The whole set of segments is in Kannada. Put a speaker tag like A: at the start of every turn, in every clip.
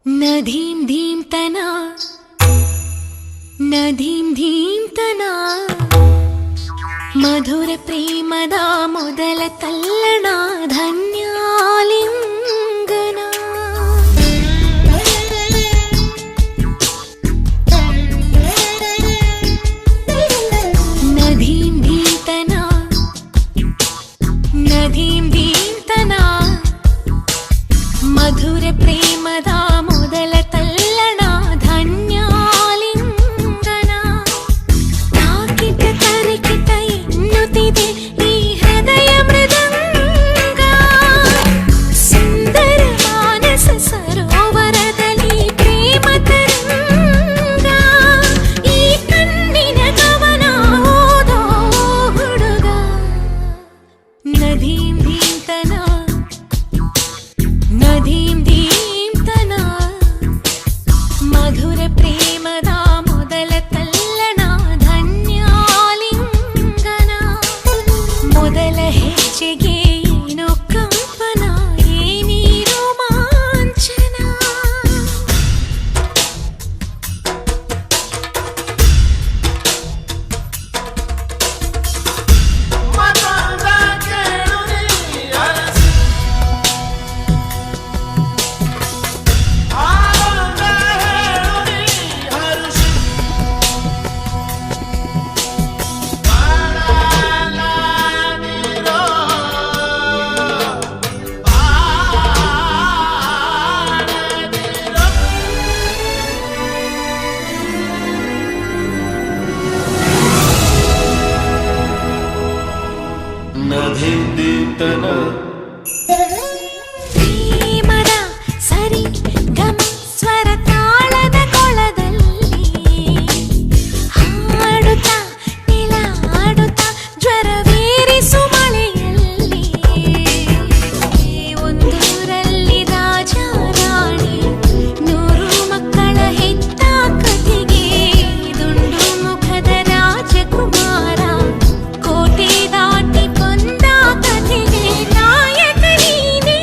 A: ನಧೀಂ ಧೀಂ ತನ ನಧೀಂ ಧೀಂ ತನ ಮಧುರ ಪ್ರೇಮದ ಮೊದಲ ತಲ್ಲಣ ಧನ್ಯಾಲಿಂಗನ ನಧೀಂ ಧೀಂ ತನ ನಧೀಂ ಧೀಂ ತನ ಮಧುರ ಪ್ರೇಮದ ಮೊದಲ ತಲ್ಲಣ ಧನ್ಯಾಲಿಂಗನ ತಾಕಿಟ ತರಕಿಟ ಎನ್ನುತ್ತಿದೆ ಈ ಹೃದಯ ಮೃದಂಗ ಸುಂದರ ಮಾನಸ ಸರೋವರದಲ್ಲಿ ಪ್ರೇಮ ತರಂಗ ಈ ಕಣ್ಣಿನ ಕವನ ಓದೋ ಹುಡುಗ ನಧೀಂ ಧೀಂ ತನ ನಧೀಂ ಧೀಂ ತನ ಮಧುರ ಪ್ರೇಮದ ಮೊದಲ ತಲ್ಲಣ ಧನ್ಯಾಲಿಂಗನ ಮೊದಲ ಹೆಜ್ಜೆಗೆ ಏನೋ ಕಂಪನ ಏನಿ ರೋಮಾಂಚನ
B: ನಧಿದಿತನ
A: ಪ್ರೇಮದ ಸರಿ ಗಮ ಸ್ವರ ತಾಳದ ಕೊಳದಲ್ಲಿ ಹಾಡುತ್ತಾ ನಿಲಾಡುತ್ತಾ ಜ್ವರವೇರಿಸು ಮಳೆಯಲ್ಲಿ ಒಂದೂರಲ್ಲಿ ರಾಜ ರಾಣಿ 100 ಮಕ್ಕಳ ಹೆತ್ತ ಕಥೆಗೆ ದುಂಡು ಮುಖದ ರಾಜಕುಮಾರ ಕೋಟೆ ದಾಟಿ ಬಂದ ಕಥೆಗೆ ನಾಯಕ ನೀನೇ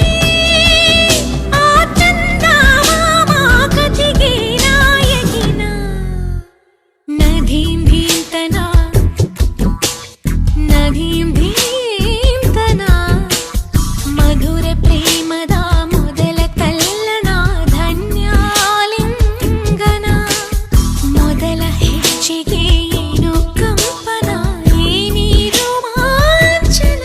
A: ಆ ಚಂದ ಮಾಮ ಕಥೆಗೆ ನಾಯಕಿನ ನಧೀಂ ಧೀಂ ತನ ನಧೀಂ ಧೀಂ ತನ ಮಧುರ ಪ್ರೇಮದ ಮೊದಲ ತಲ್ಲಣ ಧನ್ಯಾಲಿಂಗನ ಮೊದಲ ಹೆಜ್ಜೆಗೆ ಏನೋ ಕಂಪನ ಏನಿ ರೋಮಾಂಚನ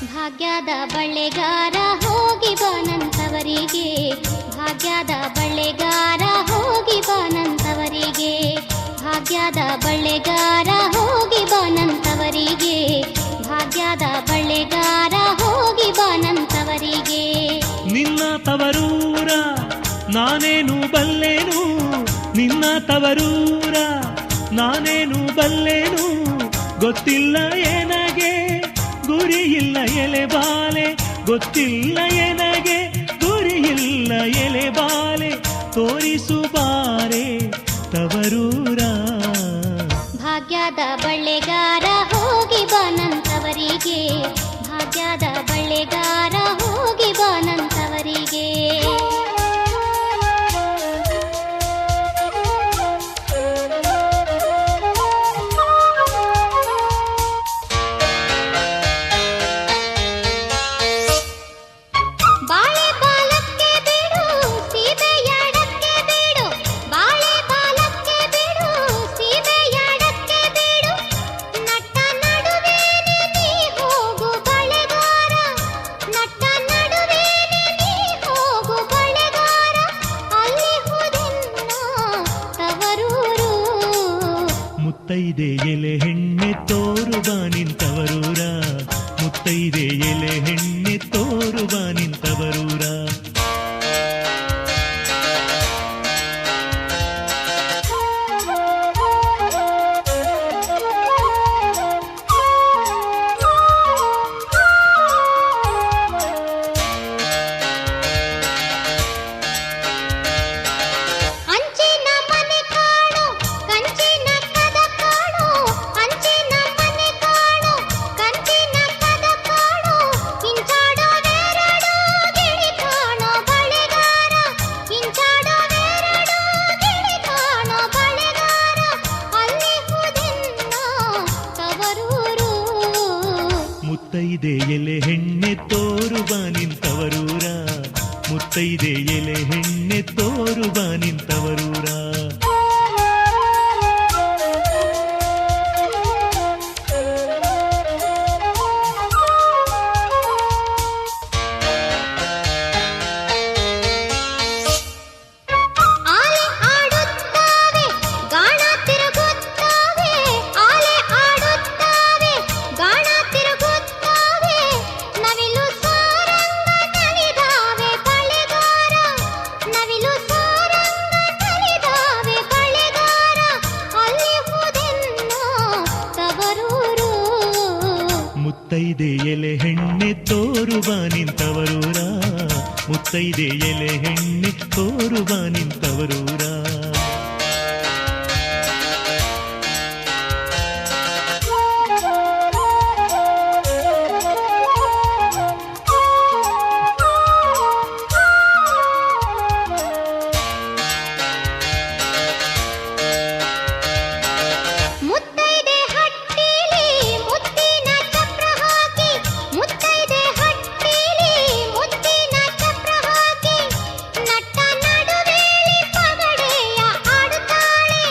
C: ಭಾಗ್ಯದ ಬಳ್ಳೆಗಾರ ಹೋಗಿ ಬಾನಂತವರಿಗೆ ಭಾಗ್ಯದ ಬಳ್ಳೆಗಾರ ಹೋಗಿ ಬಾನಂತವರಿಗೆ ಭಾಗ್ಯದ ಬಳ್ಳೆಗಾರ ಹೋಗಿ ಬಾನಂತವರಿಗೆ ಭಾಗ್ಯದ ಬಳ್ಳೆಗಾರ ಹೋಗಿ ಬಾನಂತವರಿಗೆ
D: ನಿನ್ನ ತವರೂರ ನಾನೇನು ಬಲ್ಲೆನು ನಿನ್ನ ತವರೂರ ನಾನೇನು ಬಲ್ಲೆನು ಗೊತ್ತಿಲ್ಲ ಏನಗೆ ಗುರಿಯಿಲ್ಲ ಎಲೆಬಾಲೆ ಗೊತ್ತಿಲ್ಲ ಏನಗೆ ಗುರಿಯಿಲ್ಲ ಎಲೆಬಾಲೆ ತೋರಿಸು ಬಾರೆ ತವರೂರ
C: ಭಾಗ್ಯದ ಬಳ್ಳೆಗಾರ ಹೋಗಿ ಬಾನಂತವರಿಗೆ ಭಾಗ್ಯದ ಬಳ್ಳೆಗಾರ ಹೋಗಿ ಬಾನಂತವರಿಗೆ ಬಾಳೆ ಬಾಲಕ್ಕೆ ಬಿಡು ಸೀಬೆಯಾಡಕ್ಕೆ ಬಿಡು ಬಾಳೆ ಬಾಲಕ್ಕೆ ಬಿಡು ಸೀಬೆಯಾಡಕ್ಕೆ ಬಿಡು ನಟ್ಟ ನಡುವೇನೆ ನೀ ಹೋಗು ಬಳೆಗಾರ ನಟ್ಟ ನಡುವೇನೆ ನೀ ಹೋಗು ಬಳೆಗಾರ ಅಲ್ಲಿ ಹುದೆನ್ನ ತವರೂರು
D: ಮುತ್ತೈದೆ ಎಲೆ ಹೆಣ್ಣೆ ತೋರು ಬಾ ನಿಂತವರೂರ ಮುತ್ತೈದೆ ಎಲೆ ಹೆಣ್ಣೆ ತೋರು ಬಾ ನಿಂತವರೂರ ಮುತ್ತೈದೆ ಎಲೆ ಹೆಣ್ಣೆ ತೋರುವ ನಿಂತವರೂರ ಮುತ್ತೈದೆ ಎಲೆ ಹೆಣ್ಣೆ ತೋರುವ ನಿಂತವರೂರ
C: ಆಲೆ ಆಡುತ್ತಾವೆ ಗಾಣ ತಿರುಗುತ್ತಾವೆ ಆಲೆ ಆಡುತ್ತಾವೆ ಗಾಣ ತಿರುಗುತ್ತಾವೆ ನವಿಲು ಸಾರಂಗ ನಲಿದಾವೆ ಬಳೆಗಾರ ನವಿಲು ಸಾರಂಗ ನಲಿದಾವೆ ಬಳೆಗಾರ ಅಲ್ಲಿ ಹೋದೆನ್ನೋ ತವರೂರು
D: ಮುತ್ತೈದೆ ಎಲೆ ಹೆಣ್ಣೆ ತೋರುವ ನಿಂತವರೂರ ಮುತ್ತೈದೆ ಎಲೆ ಹೆಣ್ಣೆ ತೋರುವ ನಿಂತವರೂರ
C: ಮುತ್ತೈದೆ ಹಟ್ಟಿಲಿ ಮುತ್ತಿನ ಚಪ್ರ ಹಾಕಿ ಮುತ್ತೈದೆ ಹಟ್ಟಿಲಿ ಮುತ್ತಿನ ಚಪ್ರ ಹಾಕಿ ನಟ್ಟ ನಡುವೇಲಿ ಪಗಡೆಯ ಆಡುತ್ತಾಳೆ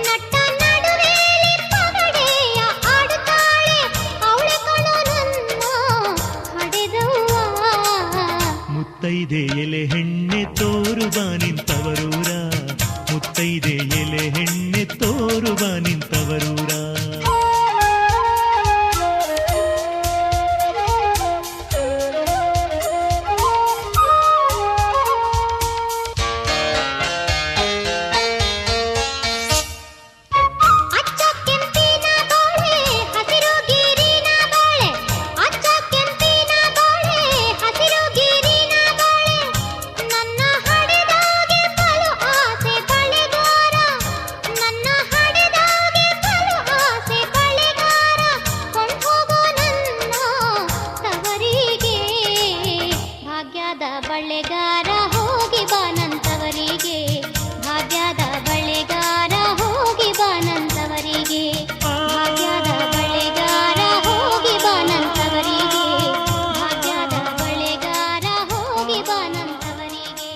C: ನಟ್ಟ ನಡುವೇಲಿ ಪಗಡೆಯ ಆಡುತ್ತಾಳೆ ಅವಳೆ ಕಣೋ ನನ್ನ ಹಡೆದವ್ವ
D: ಮುತ್ತೈದೆ ಎಲೆ ಹೆಣ್ಣೆ ತೋರುವ ನಿಂತವರೂರ ಮುತ್ತೈದೆ ಎಲೆ ಹೆಣ್ಣೆ ತೋರುವ ನಿಂತವರೂರ
C: ಅಚ್ಚ ಕೆಂಪಿನ ಬಾಳೆ ಹಸಿರು ಗಿರಿನ ಬಾಳೆ ಅಚ್ಚ ಕೆಂಪಿನ ಬಾಳೆ ಹಸಿರು ಗಿರಿನ ಬಾಳೆ ನನ್ನ ಹಡೆದಾಗೆ ಬಲು ಆಸೆ ಬಳೆಗಾರ ನನ್ನ ಹಡೆದಾಗೆ ಬಲು ಆಸೆ ಬಳೆಗಾರ ಕೊಂಡ್ಹೋಗೋ ನನ್ನ ತವರಿಗೆ ಭಾಗ್ಯದ ಬಳೆಗಾರ ಹೋಗಿ ಬಾನಂತವರಿಗೆ ಭಾಗ್ಯದ ಬಳೆಗಾರ ಹೋಗಿ ಬಾನಂತವರಿಗೆ ಭಾಗ್ಯದ ಬಳೆಗಾರ ಹೋಗಿ ಬಾನಂತವರಿಗೆ ಭಾಗ್ಯದ ಬಳೆಗಾರ ಹೋಗಿ ಬಾನಂತವರಿಗೆ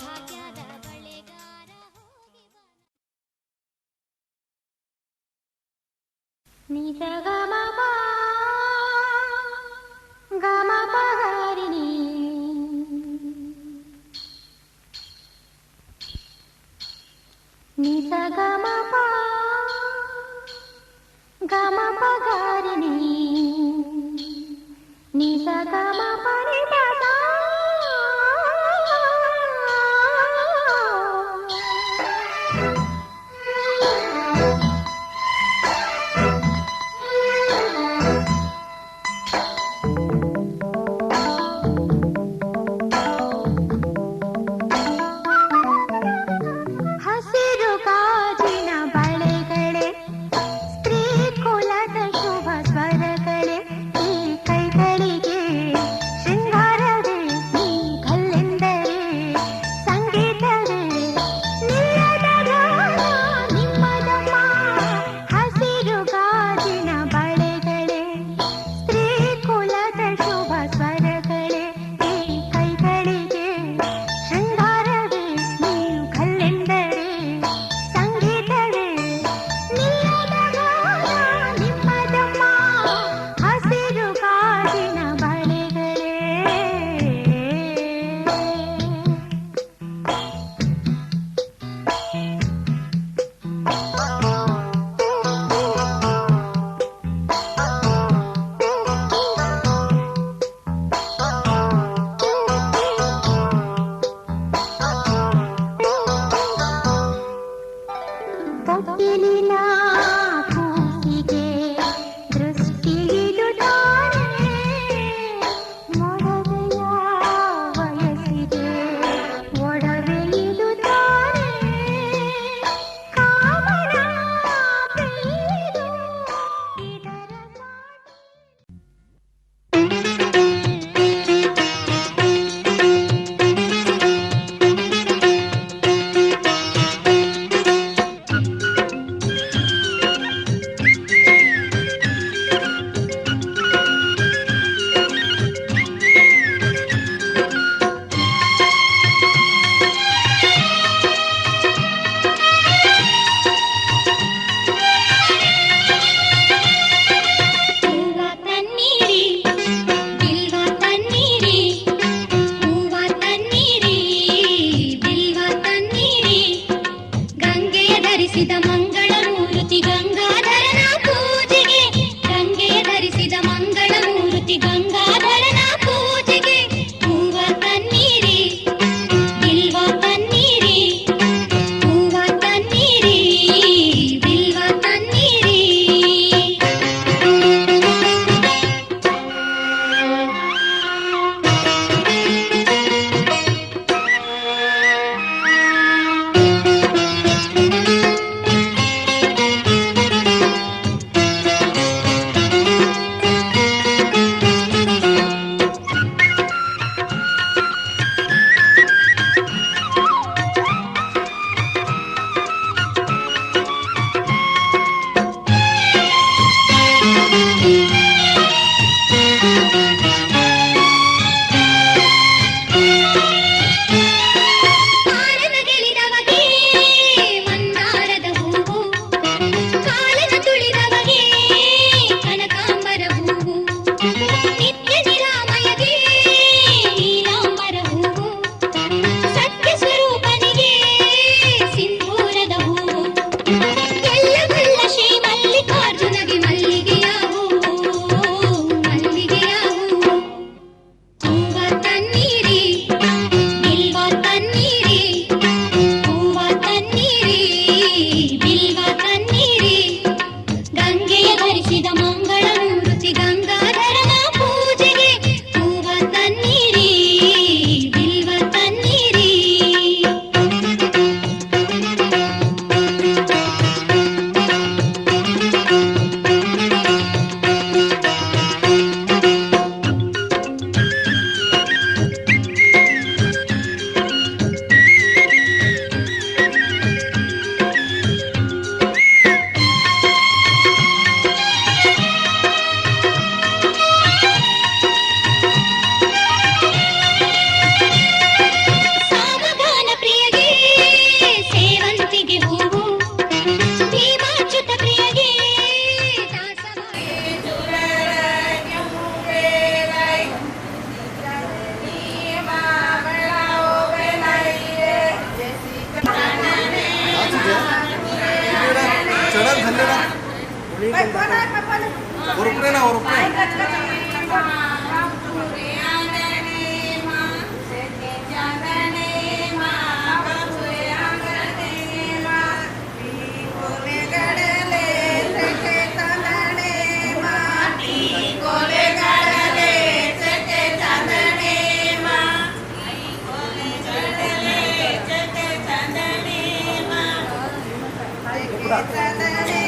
C: ಭಾಗ್ಯದ ಬಳೆಗಾರ ಹೋಗಿ ನಿಜ ಗಮ ಗಮ ಪಗಾರಿಣಿ ನಿಜ ಗಮ ಗಮ ಪಗಾರಿಣಿ ನಿಜ ಗಮ ಪರಿಪದ ಹಸಿರು ಗಾಜಿನ ಬಳೆಗಳೇ ಸ್ತ್ರೀ ಕುಲದ ಶುಭ ಸ್ವರಗಳೇ ಈ ಕೈಗಳಿಗೆ ಶೃಂಗಾರ
A: ಮೆಚ್ಚಿದ ಮಂಗಳ ಮೂರ್ತಿ ಗಂಗಾಧರನ ಪೂಜೆಗೆ ಹೂವ ತನ್ನಿರಿ ಬಿಲ್ವ ತನ್ನಿರಿ. ಸಾಮಗಾನ ಪ್ರಿಯಗೆ ಸೇವಂತಿಗೆ ಹೂವು ಭೀಮಾಚ್ಯುತ ಪ್ರಿಯಗೆ ದಾಸವಾಳ.
B: चढल झाले ना ओरपरे ना ओरपरे
C: ಚಂದನೆ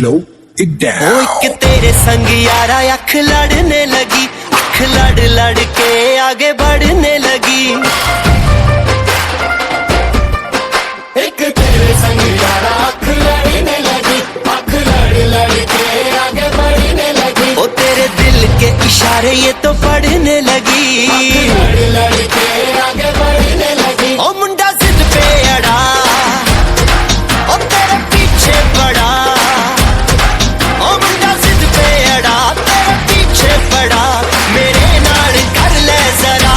E: slow it down.
F: ओ एक तेरे संग यारा अख लड़ने लगी, अख लड़ लड़ के आगे बढ़ने लगी। एक तेरे संग यारा अख लड़ने लगी, अख लड़ लड़ के आगे बढ़ने लगी। ओ तेरे दिल के इशारे ये तो पढ़ने लगी, लड़ लड़ के आगे बढ़ने लगी। ओ मुंडा जिद पे अड़ा, ओ तेरे पीछे पड़ा, ओ मुंडा जिद पे अड़ा, तेरे पीछे पड़ा, मेरे नाल कर ले जरा।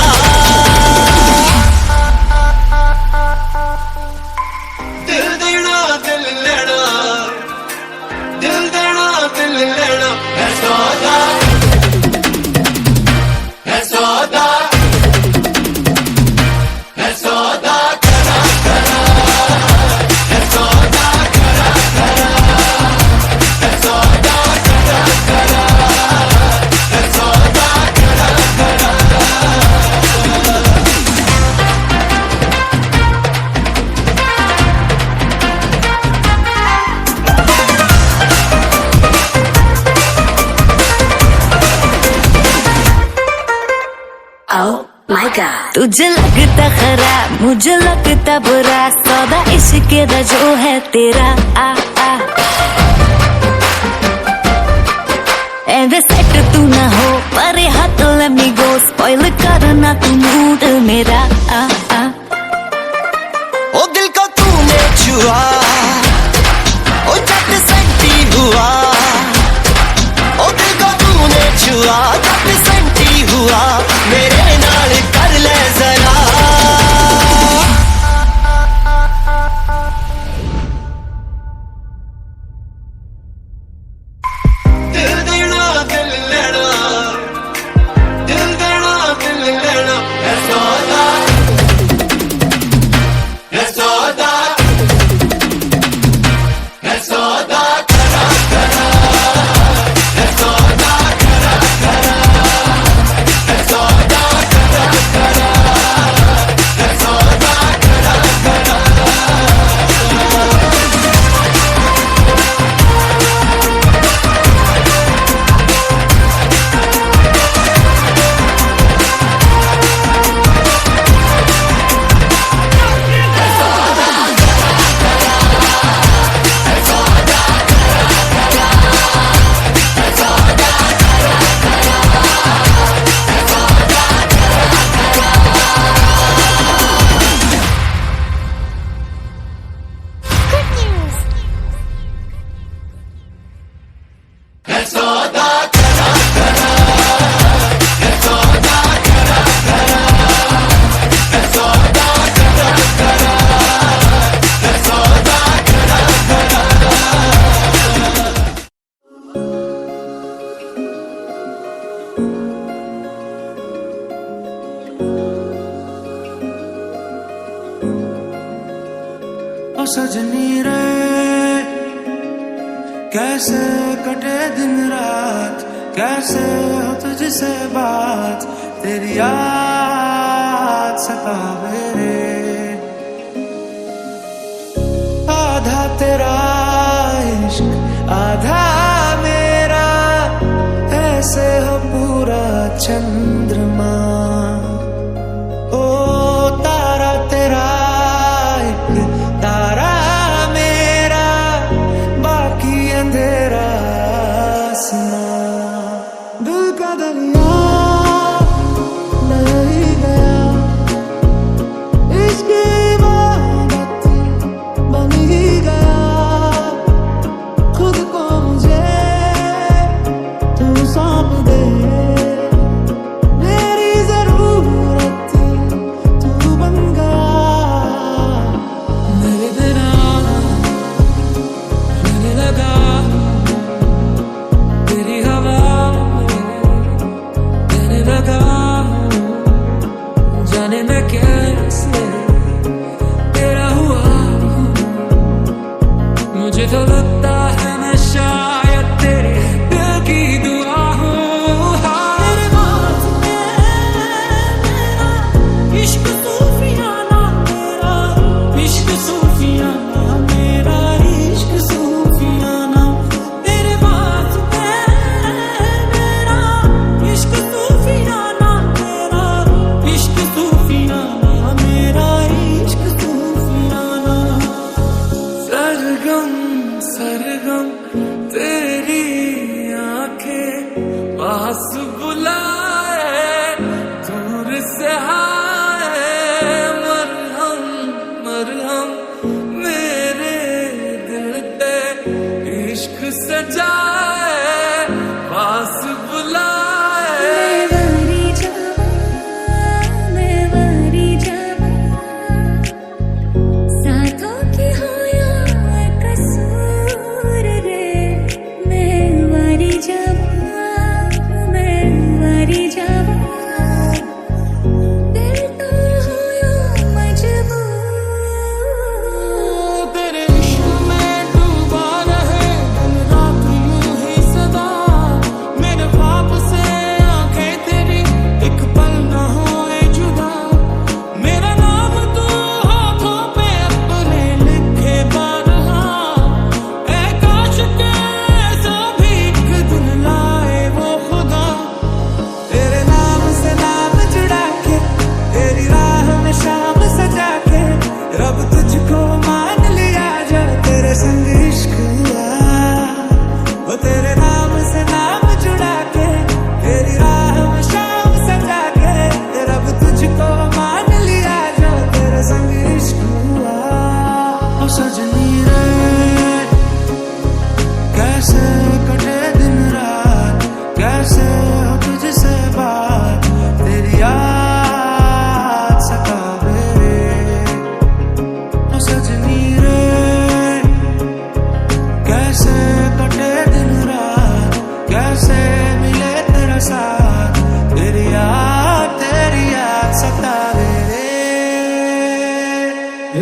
F: दिल देना दिल लेना, दिल देना दिल लेना, है सौदा, है सौदा, है सौदा करा करा, है सौदा करा करा, है सौदा करा करा, है सौदा करा करा।
G: Oh my God, तुझे लगता खराब, मुझे लगता बुरा, सौदा इश्क दा जो है तेरा। आ आ एवे सेट तू ना हो, पर हाथ let me go, spoil करना तू मूड मेरा। आ आ
F: ओ दिल को तूने छुआ, ओ जट सेंटी हुआ, ओ दिल को तूने छुआ, जट सेंटी हुआ, मेरे नाल कर ले जरा। दिल देना दिल लेना, दिल देना दिल लेना, है सौदा, है सौदा, है सौदा करा करा, है सौदा करा करा, है सौदा करा करा, है सौदा करा करा। है सौदा करा करा, है सौदा करा करा, है सौदा करा करा, है सौदा करा करा।
H: ओ सजनी रे कैसे कटे दिन रात, कैसे हो तुझसे बात, तेरी याद सतावे रे। आधा तेरा इश्क आधा मेरा, ऐसे हो पूरा चंद्रमा। ओ तारा तेरा एक तारा मेरा, बाकी अंधेरा आसमां। दिल का दरिया बह ही गया, इसकी इबादत बन ही गया। खुद को मुझे तू सौंप दे,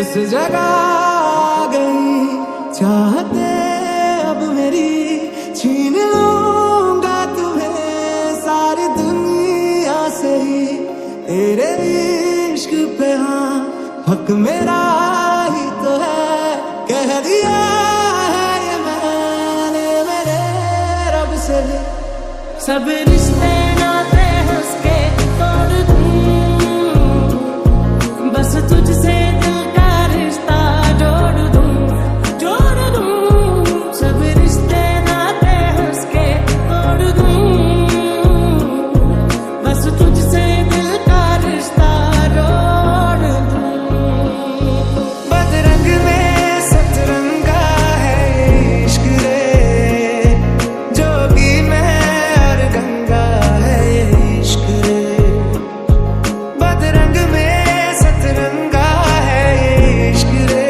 H: इस जगह आ गई चाहते अब मेरी छीन लूंगा तुम्हें सारी दुनिया से ही तेरे इश्क पे हाँ हक मेरा ही तो है कह दिया है ये मैंने मेरे रब से सब रिश्ते नाते हंस के तोड़ दूं बस तुझसे दिल का रिश्ता जोड़ दूं सब रिश्ते नाते हंस के तोड़ दूं बस तुझसे दिल का रिश्ता जोड़ दूं बदरंग में सतरंगा है ये इश्क रे जोगी में और गंगा है ये इश्क रे बदरंग में सतरंगा है ये इश्क रे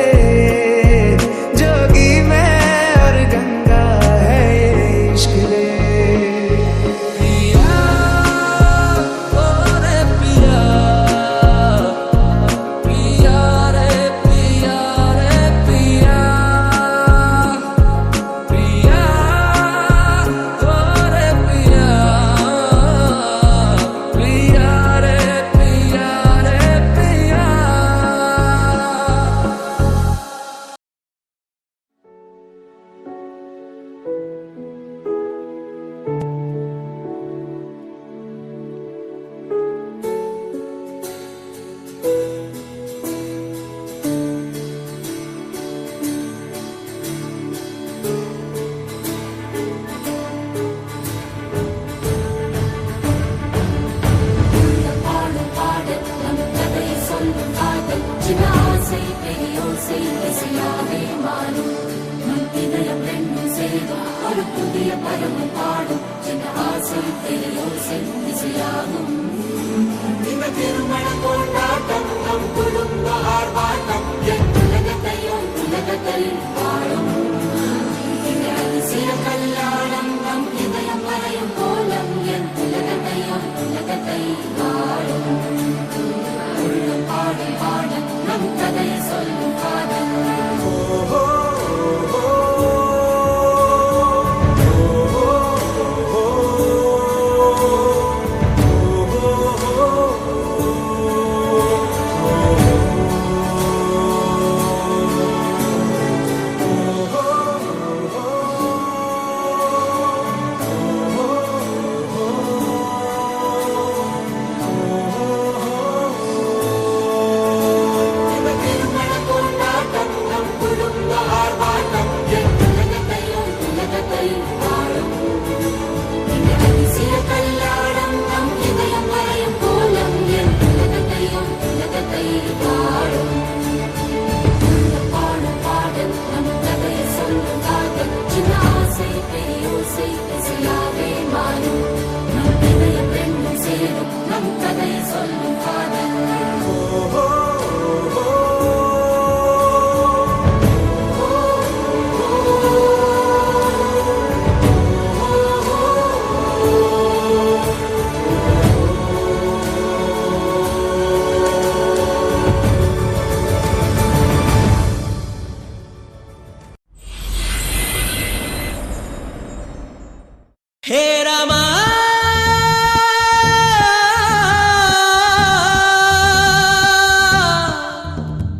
H: जोगी में और गंगा है ये इश्क रे पिया ओ रे पिया पिया रे पिया रे पिया पिया ओ रे पिया पिया रे पिया रे पिया हे रामा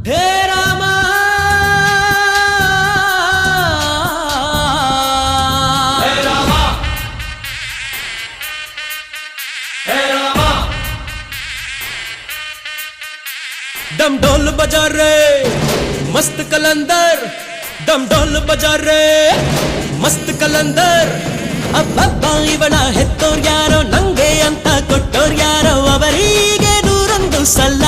H: हे रामा हे रामा हे रामा दम ढोल बजा रे मस्त कलंदर दम ढोल बजा रे मस्त कलंदर ಅಬ್ಬಬ್ಬ ಇವನ ಹೆತ್ತೋರ್ ಯಾರೋ ನಂಗೆ ಅಂತ ಕೊಟ್ಟೋರ್ ಯಾರೋ ಅವರಿಗೆ ನೂರೊಂದು ಸಲ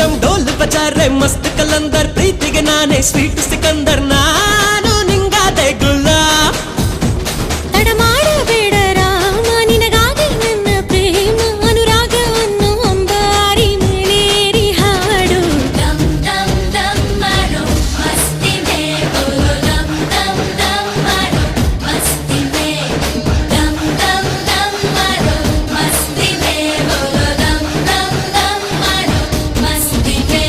H: ದಮ್ ಡೋಲ್ ಬಜಾರೆ ಮಸ್ತ್ ಕಲಂದರ್ ಪ್ರೀತಿಗೆ ನಾನೇ ಸ್ವೀಟ್ ಸಿಕಂದರ್ ನಾನು ನಿಂಗಾದೆ ಗುಲ್ಲ
C: ತಡ ಮಾಡಬೇಡ ರಾಮ ನಿನಗಾಗಿ ನನ್ನ ಪ್ರೇಮ ಅನುರಾಗ ಅನ್ನೋ ಅಂಬಾರಿ ಮೇಲೇರಿ ಹಾಡು
A: ದಮ್ ದಮ್ ದಮ್ ಮಾರೋ ಮಸ್ತಿದೆ ಬೋಲೋ ದಮ್ ದಮ್ ದಮ್ ಮಾರೋ ಮಸ್ತಿದೆ ದಮ್ ದಮ್ ದಮ್ ಮಾರೋ ಮಸ್ತಿದೆ ಬೋಲೋ ದಮ್ ದಮ್ ದಮ್ ಮಾರೋ ಮಸ್ತಿದೆ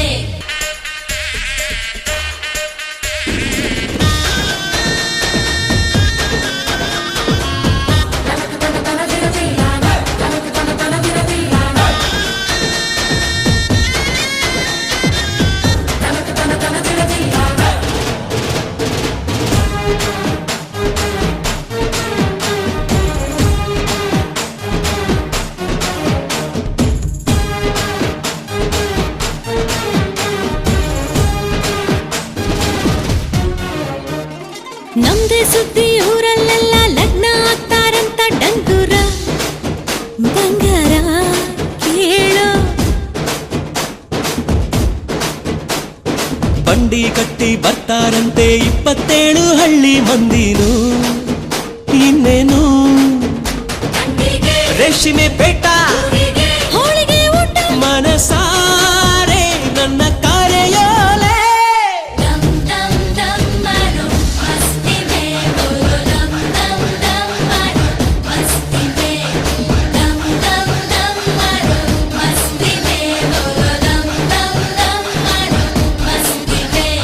H: ಬಂಡಿ ಕಟ್ಟಿ ಬರ್ತಾರಂತೆ 27 ಹಳ್ಳಿ ಮಂದಿನು. ಇನ್ನೇನು ರೇಷ್ಮೆ ಪೇಟ
C: ಹೋಳಿಗೆ ಊಟ
H: ಮನಸಾರೆ ನನ್ನ ಕಾರ್ಯೋಲೆ.
A: dum dum dum maro masti mein bolo dum dum dum maro masti mein dum dum dum maro masti mein bolo dum dum dum maro masti mein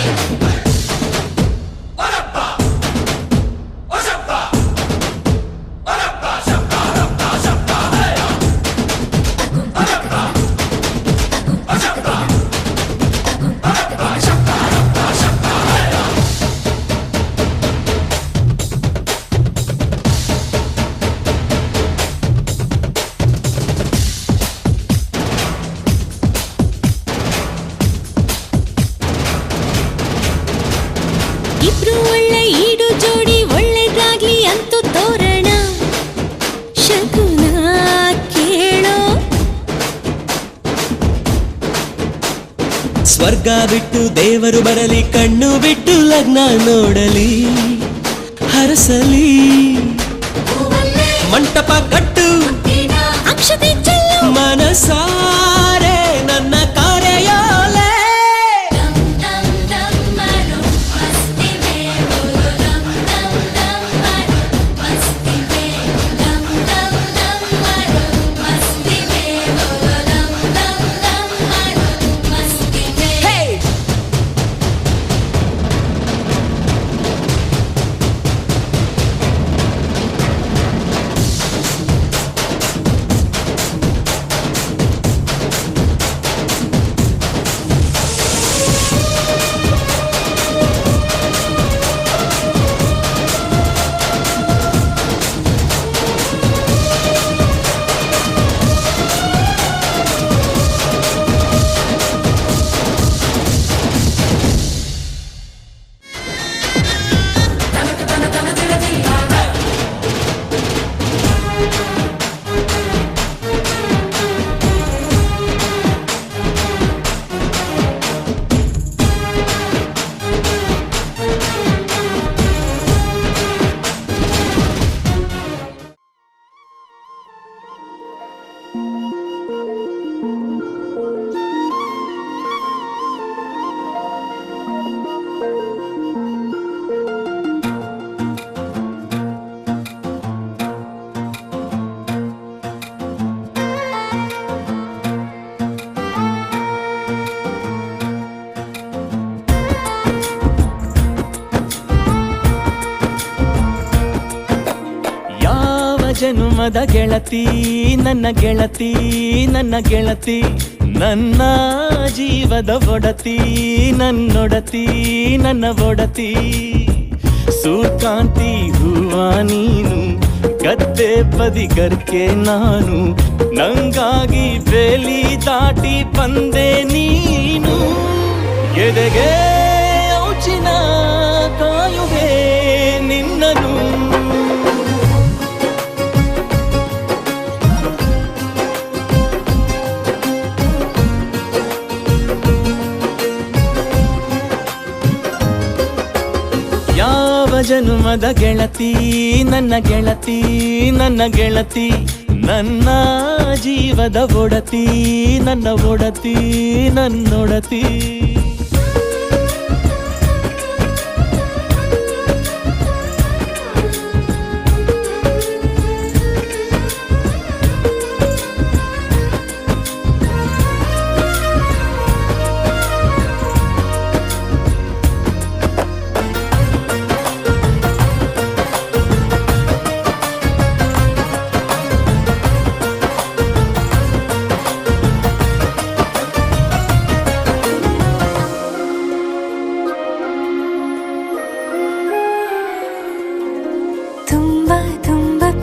C: ಇಬ್ರು ಒಳ್ಳೆ ಈಡು ಜೋಡಿ ಒಳ್ಳೆದಾಗ್ಲಿ ಅಂತೂ ತೋರಣ ಶಕುನ ಕೇಳೋ.
H: ಸ್ವರ್ಗ ಬಿಟ್ಟು ದೇವರು ಬರಲಿ, ಕಣ್ಣು ಬಿಟ್ಟು ಲಗ್ನ ನೋಡಲಿ, ಹರಸಲಿ ಮಂಟಪ ಕಟ್ಟು
C: ಅಕ್ಷತೆ ಚೆಲ್ಲು
H: ಮನಸಾರೆ ನನ್ನ ಕಾರ್ಯೋಲೆ.
A: dum dum dum maro masti mein bolo dum dum dum maro masti mein dum dum dum maro masti mein bolo dum dum dum maro masti mein
H: Hey! ಜನುಮದ ಗೆಳತಿ ನನ್ನ ಗೆಳತಿ, ನನ್ನ ಗೆಳತಿ ನನ್ನ ಜೀವದ ಒಡತಿ, ನನ್ನೊಡತಿ ನನ್ನ ಒಡತಿ. ಸೂರ್ಕಾಂತಿ ಹೂವ ನೀನು, ಗದ್ದೆ ಬದಿಗರ್ಕೆ ನಾನು, ನಂಗಾಗಿ ಬೇಲಿ ದಾಟಿ ಬಂದೆ ನೀನು. ಎದೆಗೆ ಔಚಿನ ಕಾಯುವೆ ನಿನ್ನನು. ಜನುಮದ ಗೆಳತಿ ನನ್ನ ಗೆಳತಿ, ನನ್ನ ಗೆಳತಿ ನನ್ನ ಜೀವದ ಒಡತಿ, ನನ್ನ ಒಡತಿ ನನ್ನೊಡತಿ.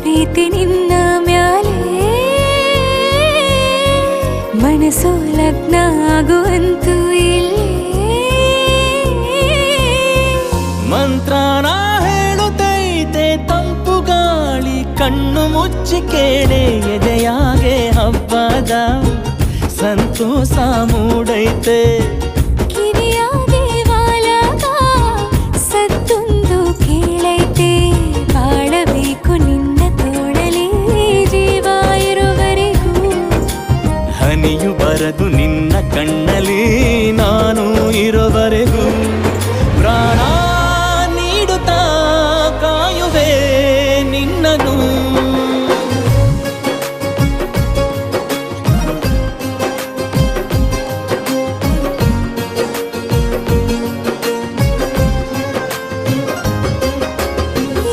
C: ಪ್ರೀತಿ ನಿನ್ನ ಮ್ಯಾಲೆ ಮನಸ್ಸು ಲಗ್ನ ಆಗುವಂತೂ ಇಲ್ಲೇ.
H: ಮಂತ್ರನ ಹೇಳುತ್ತೈತೆ ತಂಪು ಗಾಳಿ, ಕಣ್ಣು ಮುಚ್ಚಿ ಕೇಳೆ ಎದೆಯಾಗೆ ಹಬ್ಬದ ಸಂತೋಷ ಮೂಡೈತೆ.
C: ಕಿರಿಯ ದೇವಾಲ
F: ಹನಿಯು ಬರದು ನಿನ್ನ ಕಣ್ಣಲ್ಲಿ ನಾನು ಇರೋವರೆಗೂ ಪ್ರಾಣ ನೀಡುತ್ತಾ ಕಾಯುವೆ ನಿನ್ನನು.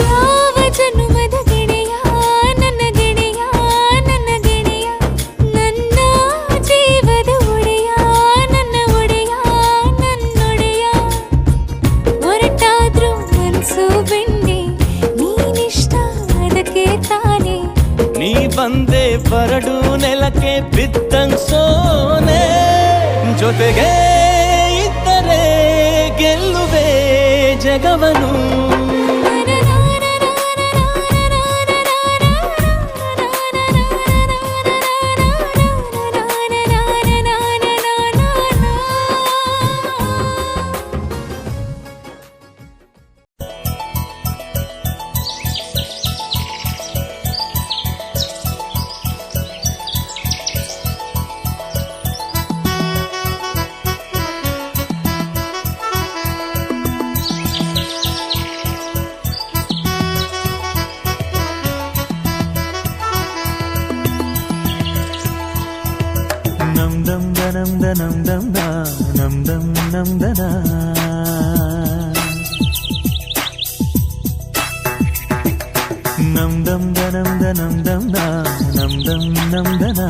C: ಯಾವ ಜನುಮದ ಗೆಳೆಯ ನನ್ನ ಗೆಳೆಯ ನನ್ನ ಗೆಳೆಯ ನನ್ನ ಜೀವದ ಒಡೆಯ ನನ್ನ ಒಡೆಯ ನನ್ನೊಡೆಯ ಹೊರಟಾದ್ರೂ ಮನ್ಸು ಬೆಂಡೆ ನೀನಿಷ್ಟ ಅದಕ್ಕೆ ತಾನೆ
F: ನೀ ಬಂದೆ ಬರಡು ನೆಲಕ್ಕೆ ಬಿದ್ದಂಗ್ ಸೋನೆ ಜೊತೆಗೆ ಇದ್ದರೆ ಗೆಲ್ಲುವೆ ಜಗವನು.
D: ನಮ್ ದಮ್ ದನಮ್ ದನಮ್ ದಮ್ ದಾ ನಮ್ ದಮ್ ನಮ್ ದನ ನಮ್ ದಮ್ ದನಮ್ ದನಮ್ ದಮ್ ದಾ ನಮ್ ದಮ್ ನಮ್ ದನ.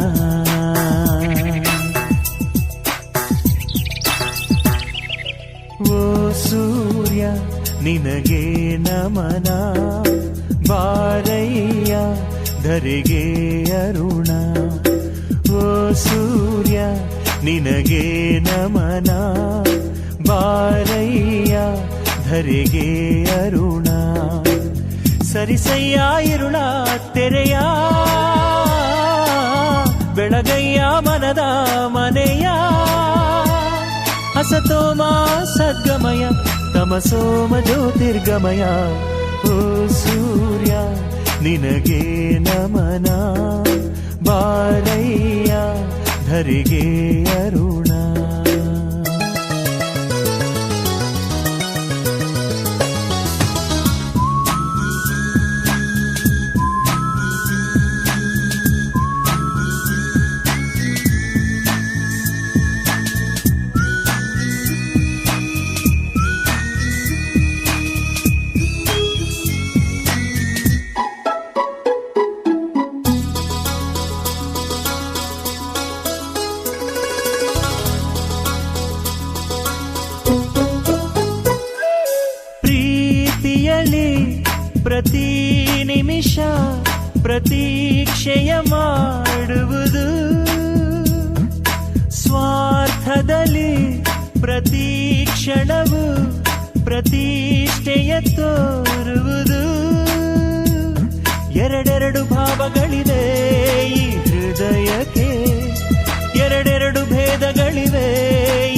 D: ಓ ಸೂರ್ಯ ನಿನಗೆ ನಮನ ಬಾರಯ್ಯ ಧರೆಗೆ ಅರುಣ. ಓ ಸೂರ್ಯ ನಿನಗೆ ನಮನ ಬಾರಯ್ಯ ಧರೆಗೆ ಅರುಣ. ಸರಿಸಯ್ಯ ಇರುಳ ತೆರೆಯ ಬೆಳಗಯ್ಯ ಮನದ ಮನೆಯ. ಹಸತೋಮ ಸದ್ಗಮಯ ತಮಸೋಮ ಜ್ಯೋತಿರ್ಗಮಯ. ಓ ಸೂರ್ಯ ನಿನಗೆ ನಮನ ಬಾರಯ್ಯ ಧರೆಗೆ ಅರುಣ. ಪ್ರತಿ ನಿಮಿಷ ಪ್ರತೀಕ್ಷೆಯ ಮಾಡುವುದು ಸ್ವಾರ್ಥದಲ್ಲಿ ಪ್ರತಿ ಕ್ಷಣವು ಪ್ರತಿಷ್ಠೆಯ ತೋರುವುದು. ಎರಡೆರಡು ಭಾವಗಳಿವೆ ಈ ಹೃದಯಕ್ಕೆ, ಎರಡೆರಡು ಭೇದಗಳಿವೆ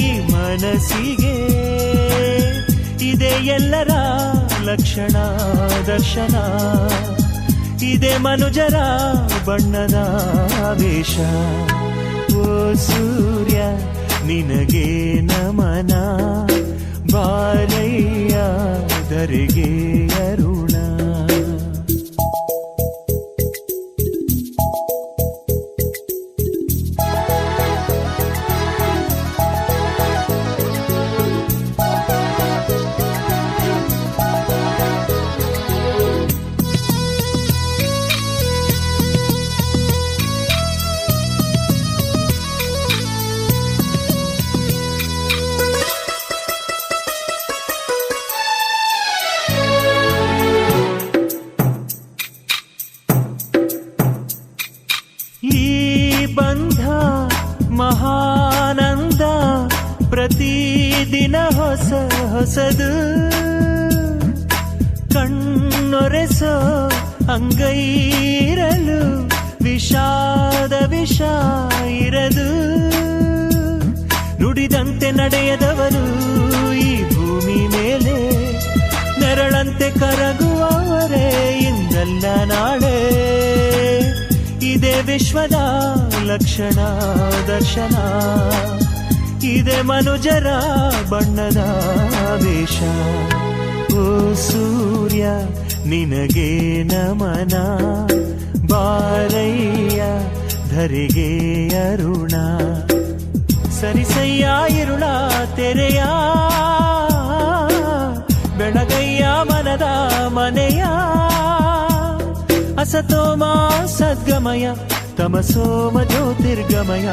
D: ಈ ಮನಸ್ಸಿಗೆ. ಇದೆ ಎಲ್ಲರ ಲಕ್ಷಣ ದರ್ಶನ, ಇದೆ ಮನುಜರ ಬಣ್ಣದ ವೇಷ. ಓ ಸೂರ್ಯ ನಿನಗೆ ನಮನ ಬಾರಯ್ಯ ಧರೆಗೆ ಅರುಣ. ಬಂಧ ಮಹಾನಂದ ಪ್ರತಿದಿನ ಹೊಸ ಹೊಸದು. ಕಣ್ಣೊರೆಸೋ ಅಂಗೈರಲು ವಿಷಾದ ವಿಷ ಇರದು. ನುಡಿದಂತೆ ನಡೆಯದವರು ಈ ಭೂಮಿ ಮೇಲೆ ನೆರಳಂತೆ ಕರಗುವವರೇ ಇಂದಲ್ಲ ನಾಳೆ. ಇದೇ ವಿಶ್ವದ ಲಕ್ಷಣ ದರ್ಶನ, ಇದೇ ಮನುಜರ ಬಣ್ಣದ ವೇಷ. ಓ ಸೂರ್ಯ ನಿನಗೆ ನಮನ, ಬಾರಯ್ಯ ಧರೆಗೆ ಅರುಣ. ಸರಿಸಯ್ಯ ಇರುಳ ತೆರೆಯ, ಬೆಳಗಯ್ಯ ಮನದ ಮನೆಯ. ಅಸತೋಮ ಸದ್ಗಮಯ, ತಮಸೋಮ ಜ್ಯೋತಿರ್ಗಮಯ.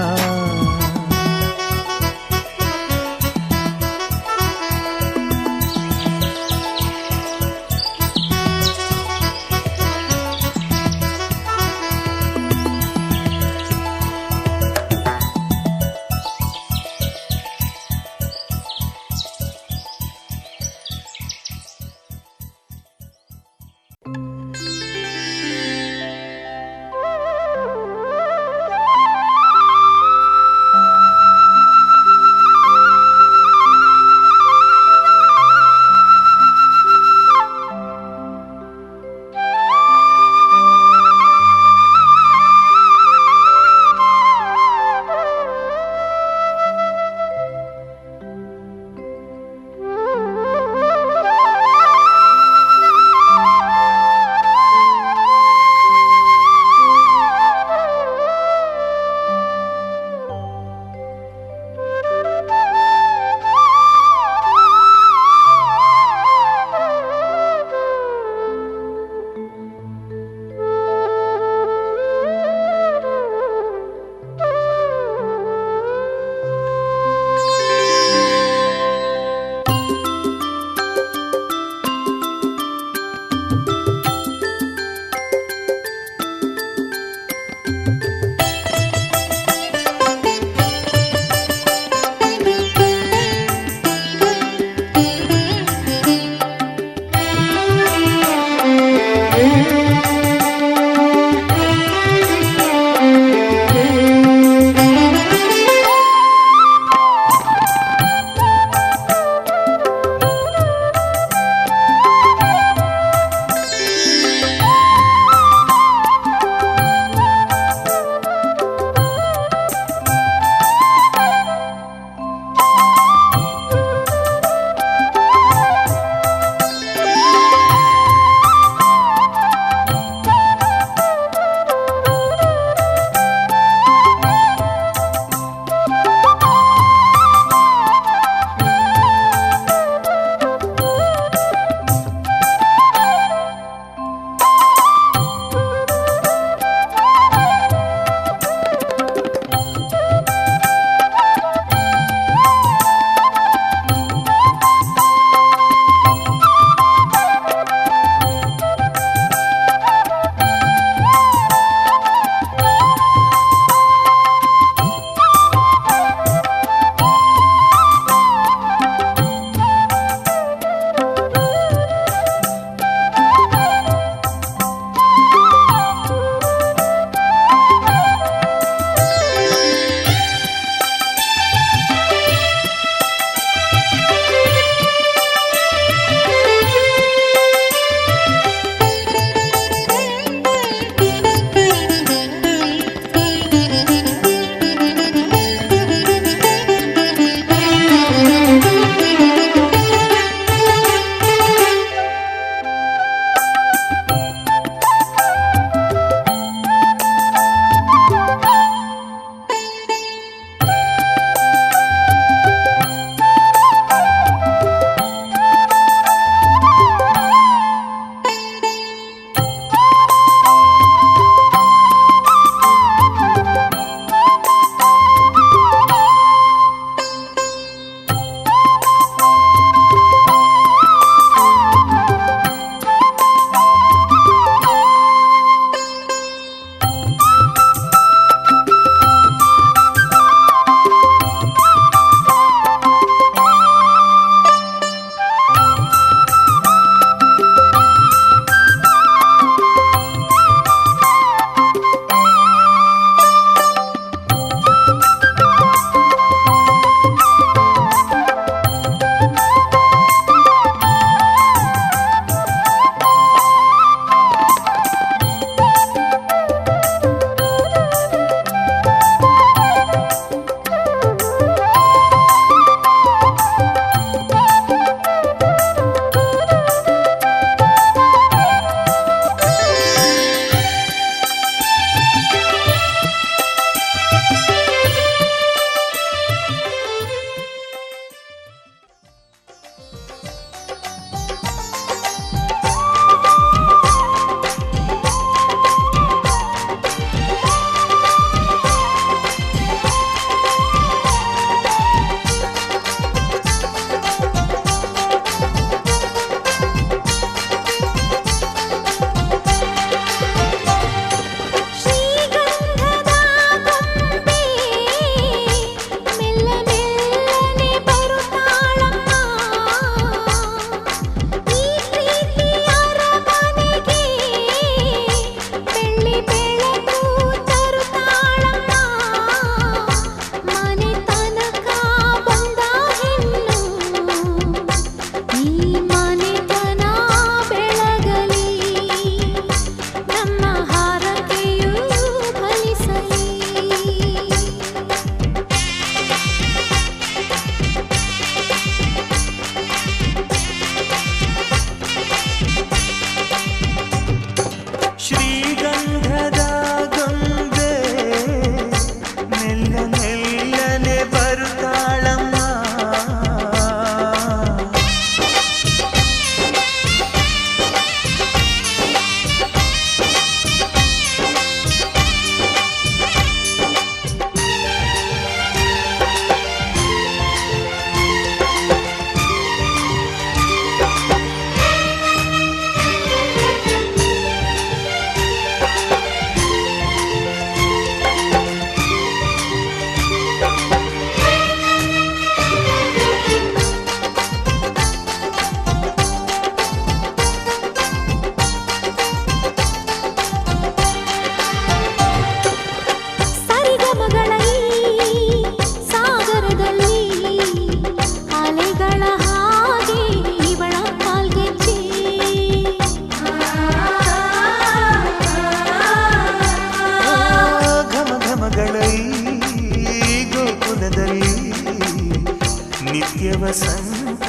D: ವಸಂತ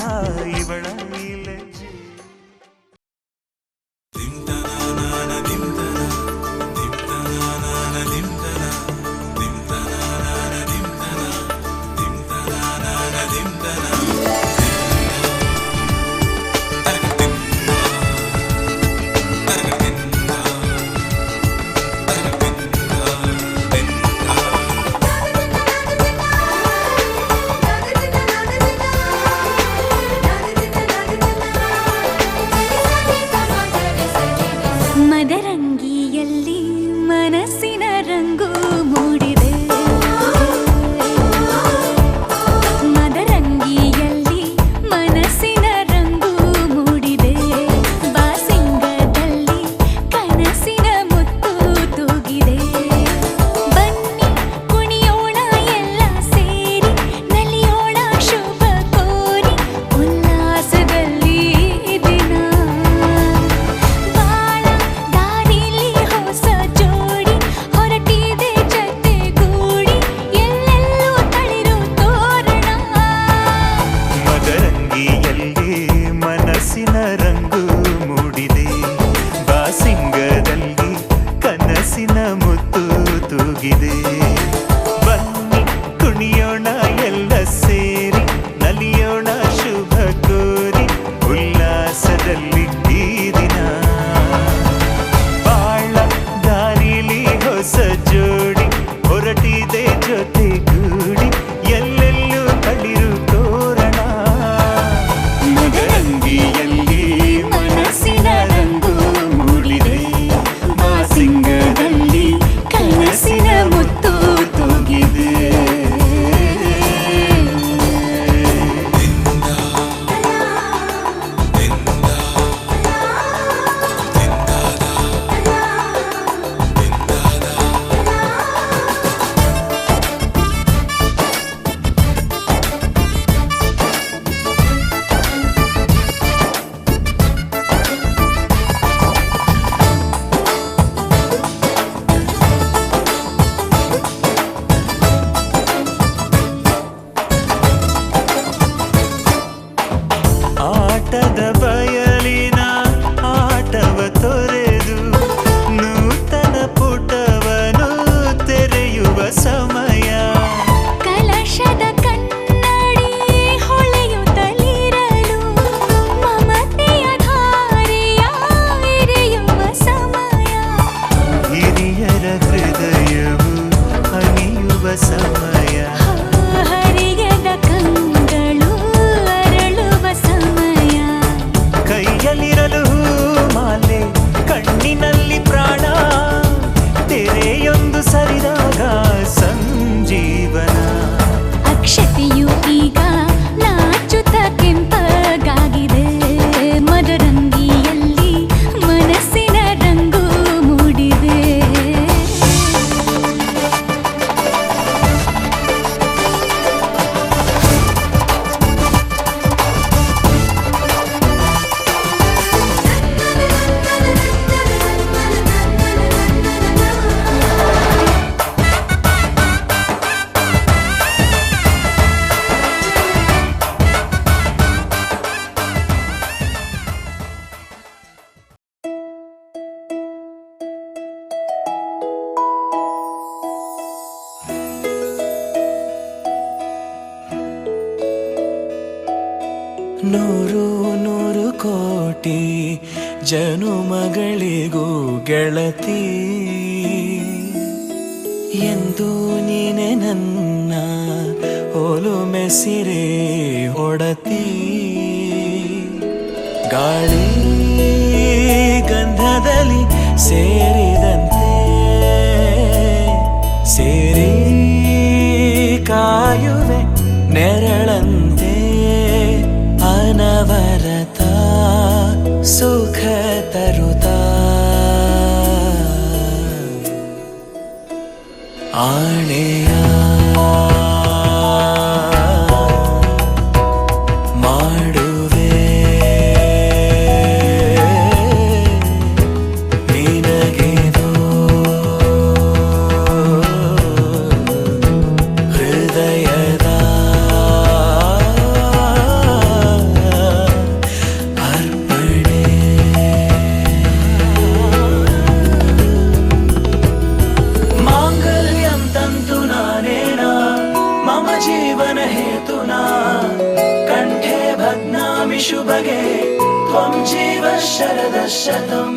D: ಇವಳ ಲಜ್ಜೆ.
C: ಮದರಂಗಿಯಲ್ಲಿ ಮನಸ್ಸಿನ ರಂಗು ಮೂಡಿದೆ, ಮದರಂಗಿಯಲ್ಲಿ ಮನಸ್ಸಿನ ರಂಗು ಮೂಡಿದೆ, ಬಾಸಿಂಗದಲ್ಲಿ ಕನಸಿನ ಮುತ್ತು ತೂಗಿದೆ. ಬನ್ನಿ ಕುಣಿಯೋಣ ಎಲ್ಲ ಸೇರಿ, ನಲಿಯೋಣ ಶುಭ ಕೋರಿ, ಉಲ್ಲಾಸದಲ್ಲಿ ದಿನ
D: ಮನಸ್ಸಿನ ರಂಗು ಮೂಡಿದೆ, ಬಾಸಿಂಗದಲ್ಲಿ ಕನಸಿನ ಮುತ್ತು ತೂಗಿದೆ. ಬನ್ನಿ ಕುಣಿಯೋಣ ಎಲ್ಲ ಸೇರಿ, ನಲಿಯೋಣ ಶುಭ ಕೋರಿ, ಉಲ್ಲಾಸದಲ್ಲಿ ಈ ದಿನ. ಬಾಳ ದಾರಿಲಿ ಹೊಸ ಜೋಡಿ ಹೊರಟಿದೆ ಜೊತೆಗೂಡಿ, ಎಲ್ಲೆಲ್ಲೂ ತಳಿರು ತೋರಣ. ಮದರಂಗಿಯಲ್ಲಿ ಮನಸ್ಸಿನ ರಂಗು ಮೂಡಿದೆ, ಬಾಸಿಂಗದಲ್ಲಿ ಕನಸಿನ ಮುತ್ತು ತೂಗಿದೆ. ಸಮಯ
C: ಹರಿಯದ ಕಂಗಳು ಅರಳುವ ಸಮಯ
D: ಕೈಯಲ್ಲಿರಲು ಮಾಲೆ ಕಣ್ಣಿನಲ್ಲಿ ಪ್ರಾಣ ತೆರೆಯೊಂದು ಸರಿದಾಗ ಸಂಜೀವನ
C: ಅಕ್ಷತೆಯು ಈಗ ನಾಚುತ್ತ ಕೆಂಪಗಾಗಿದೆ ಮದರಂಗಿಯಲ್ಲಿ ಮನಸ್ಸಿನ ರಂಗು ಮೂಡಿದೆ
D: ನೂರು ನೂರು ಕೋಟಿ ಜನುಮಗಳಿಗೂ ಗೆಳತಿ ಎಂದು ನೀನೆ ನನ್ನ ಒಲುಮೆ ಸಿರೆ ಒಡತಿ ಗಾಳಿ ಗಂಧದಲ್ಲಿ ಸೇರಿದಂತೆ ಸೇರಿ ಕಾಯುವೆ ನೆರಳಂತೆ ಅನವರತ ಸುಖ ತರುತ್ತಾ ಆಣೆಯ ಮಾಡುವೆ ನಿನಗೆದು ಹೃದಯದ ಅರ್ಪಣೆ ಮಾಂಗಲ್ಯಂ ತಂತು ನಾನೇನ ಮಮ ಜೀವನ ಹೇತುನಾ ಕಂಠೆ ಭಗ್ನಾಮಿ ಶುಭಗೆ ತ್ವಂ ಜೀವ ಶರದ ಶತಂ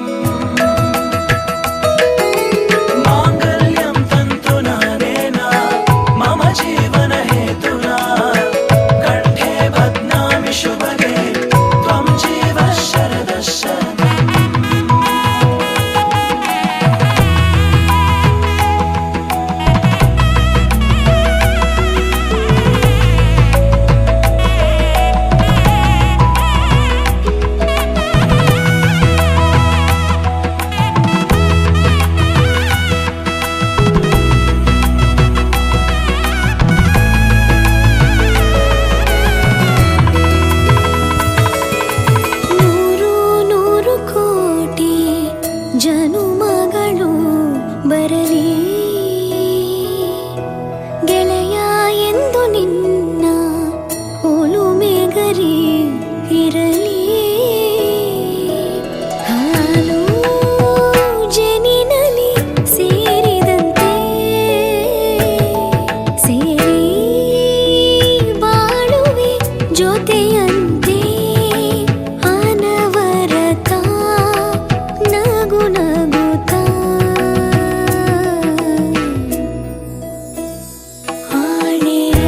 D: ಮಾಂಗಲ್ಯಂ ತಂತು ನಾನೇನ ಮಮ ಜೀವನ ಹೇತುನಾ ಕಂಠೆ ಭಗ್ನಾಮಿ ಶುಭಗೆ ತ್ವಂ ಜೀವ ಶರದ ಶತಂ
C: ನೂರು ನೂರು ಕೋಟಿ ಜನುಮಗಳು ಬರಲಿ ಗೆಳೆಯ ಎಂದು ನಿನ್ನ ಒಲುಮೆಗರಿ ಇರಲಿ ಹಾಲು ಜನಿನಲಿ ಸೇರಿದಂತೆ ಸೇರಿ ಬಾಳುವೆ ಜೊತೆಯಂತೆ ಅನವರತ ನಗು ನಗುತ್ತಾ ಆಣೆಯ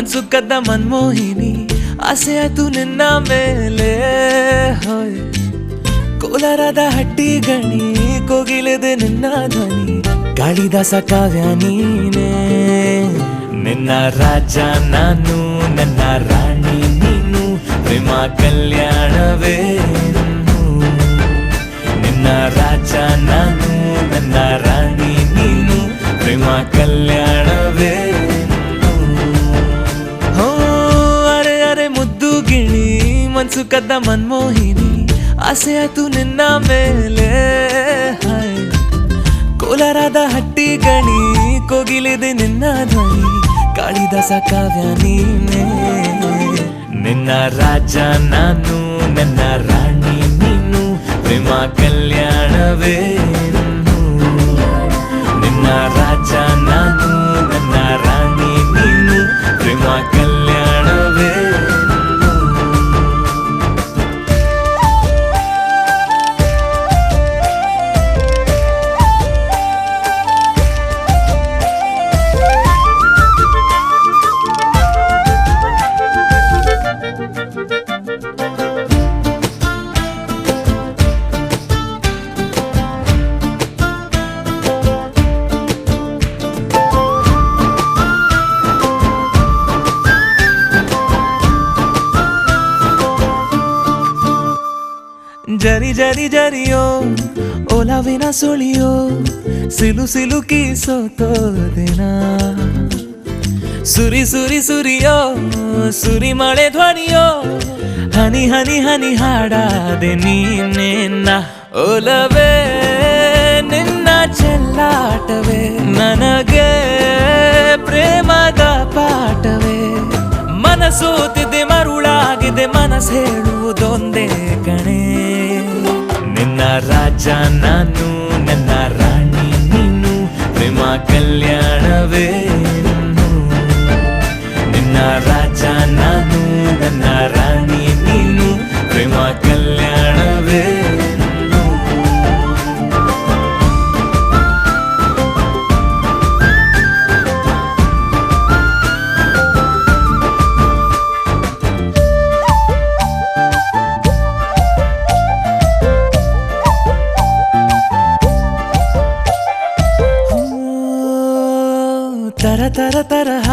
D: ಮನ್ಸು ಕದ್ದ ಮನ್ಮೋಹಿನಿ ಆಸೆ ಆಯ್ತು ನಿನ್ನ ಮೇಲೆ ಹೋಯ್ ಕೋಲಾರದ ಹಟ್ಟಿ ಗಣಿ ಕೋಗಿಲೆದೆ ನಿನ್ನ ಧ್ವನಿ ಕಾಳಿದಾಸ ಕಾವ್ಯ ನೀನೇ ನಿನ್ನ ರಾಜ ನಾನು ನನ್ನ ರಾಣಿ ನೀನು ಪ್ರೇಮ ಕಲ್ಯಾಣವೇ ನಿನ್ನ ರಾಜ ನಾನು ನನ್ನ ರಾಣಿ ನೀನು ಪ್ರೇಮ ಕಲ್ಯಾಣವೇ ಹೋ ಅರೆ ಅರೆ ಮುದ್ದು ಗಿಣಿ ಮನ್ಸು ಕದ್ದ ಮನ್ಮೋಹಿನಿ ಆಸೆ ಆಯ್ತು ನಿನ್ನ ಮೇಲೆ ಹಾಯ್ ಕೋಲಾರದ ಹಟ್ಟಿ ಗಣಿ ಕೋಗಿಲಿದೆ ನಿನ್ನ ಧ್ವನಿ ಕಾಳಿದಾಸ ಕಾವ್ಯ ನೀನೇ ನಿನ್ನ ರಾಜ ನಾನು ನನ್ನ ರಾಣಿ ನೀನು ಪ್ರೇಮ ಕಲ್ಯಾಣವೇ ನಿನ್ನ ರಾಜ ನಾನು ನನ್ನ ರಾಣಿ ನೀನು ಪ್ರೇಮ ಕಲ್ಯಾಣವೇ ಜರಿ ಜರಿ ಜರಿಯೋ ಓಲಾವಿನ ಸುಳಿಯೋ ಸಿಲು ಸಿಲುಕಿ ಸೋತೋದಿನ ಸುರಿ ಸುರಿ ಸುರಿಯೋ ಸುರಿ ಮಳೆ ಧ್ವನಿಯೋ ಹನಿ ಹನಿ ಹನಿ ಹಾಡಾದೆ ನೀನೇನ ಓಲವೇ ನಿನ್ನ ಚೆಲ್ಲಾಟವೇ ನನಗೆ ಪ್ರೇಮದ ಪಾಠವೇ ಮನಸೋತಿದೆ ಮರುಳಾಗಿದೆ ಮನಸ್ಸು ಹೇಳುವುದೊಂದೇ ಕಣೆ ನಿನ್ನ ರಾಜ ನಾನು ನನ್ನ ರಾಣಿ ನೀನು ಪ್ರೇಮ ಕಲ್ಯಾಣವೇ ನಿನ್ನ ರಾಜ ನಾನು ನನ್ನ ರಾಣಿ ನೀನು ಪ್ರೇಮ ಕಲ್ಯಾಣವೇ ತರ ತರ ತರಹ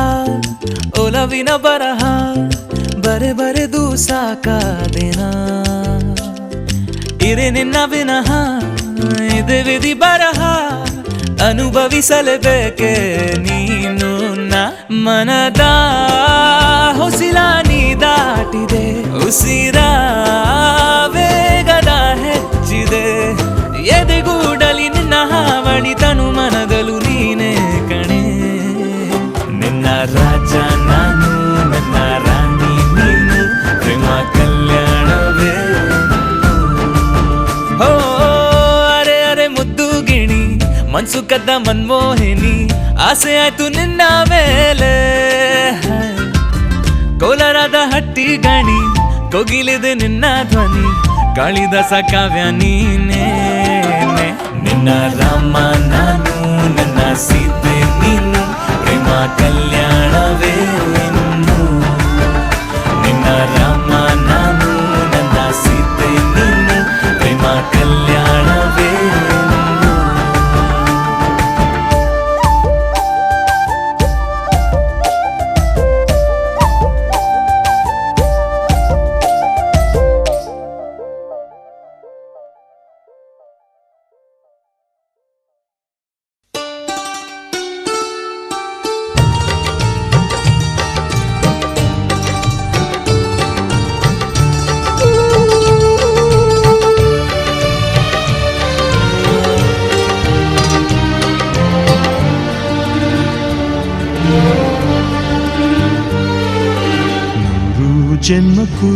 D: ಒಲವಿನ ಬರಹ ಬರೆ ಬರೆದು ಸಾಕಾದೇನ ಇರೆ ನಿನ್ನ ವಿನಃ ಇದೆ ವಿಧಿ ಬರಹ ಅನುಭವಿಸಲೇಬೇಕೆ ನೀನು ಮನದ ಹೊಸಿಲ ನೀ ದಾಟಿದೆ ಉಸಿರ ವೇಗದ ಹೆಚ್ಚಿದೆ ಎದೆಗೂಡಲಿ ನಿನ್ನ ಹಾವಳಿ ತನು ಮನದಲು ನೀನೇ ಕಣೆ ನಿನ್ನ ರಾಜ ನಾನು ನನ್ನ ರಾಣಿ ನೀನು ಪ್ರೇಮ ಕಲ್ಯಾಣವೇ ಹೋ ಅರೆ ಅರೆ ಮುದ್ದು ಗಿಣಿ ಮನ್ಸು ಕದ್ದ ಮನ್ಮೋಹಿನಿ ಆಸೆ ಆಯ್ತು ನಿನ್ನ ಮೇಲೆ ಕೋಲಾರದ ಹಟ್ಟಿ ಗಣಿ ಕೋಗಿಲಿದೆ ನಿನ್ನ ಧ್ವನಿ ಕಾಳಿದಾಸ ಕಾವ್ಯ ನೀನೇ ನಿನ್ನ ರಾಮ ನಾನು ನನ್ನ ಸೀತೆ ನೀನು ಪ್ರೇಮ ಕಲ್ಯಾಣವೇ ನಿನ್ನ ರಾಮ ನಾನು ನನ್ನ ಸೀತೆ ನೀನು ಪ್ರೇಮ ಕಲ್ಯಾಣವೇ ಜನ್ಮಕ್ಕೂ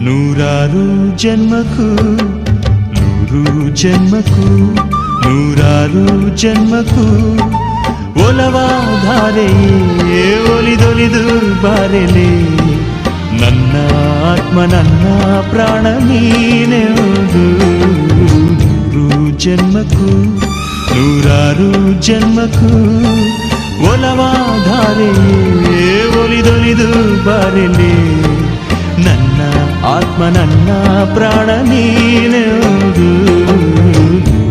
D: ನೂರಾರು ಜನ್ಮಕ್ಕೂ ನೂರು ಜನ್ಮಕ್ಕೂ ನೂರಾರು ಜನ್ಮಕ್ಕೂ ಒಲವಾಧಾರೆಯೇ ಒಲಿದೊಲಿದು ಬಾರೆಲೆ ನನ್ನ ಆತ್ಮ ನನ್ನ ಪ್ರಾಣ ನೀನೆವುದು ನೂರು ಜನ್ಮಕ್ಕೂ ನೂರಾರು ಜನ್ಮಕ್ಕೂ
F: ಒಲವಾಧಾರೆಯೇ ಒಲಿದೊಲಿದು ಬಾರೆಲೆ ನನ್ನ ಆತ್ಮ ನನ್ನ ಪ್ರಾಣ ನೀನೆಂದು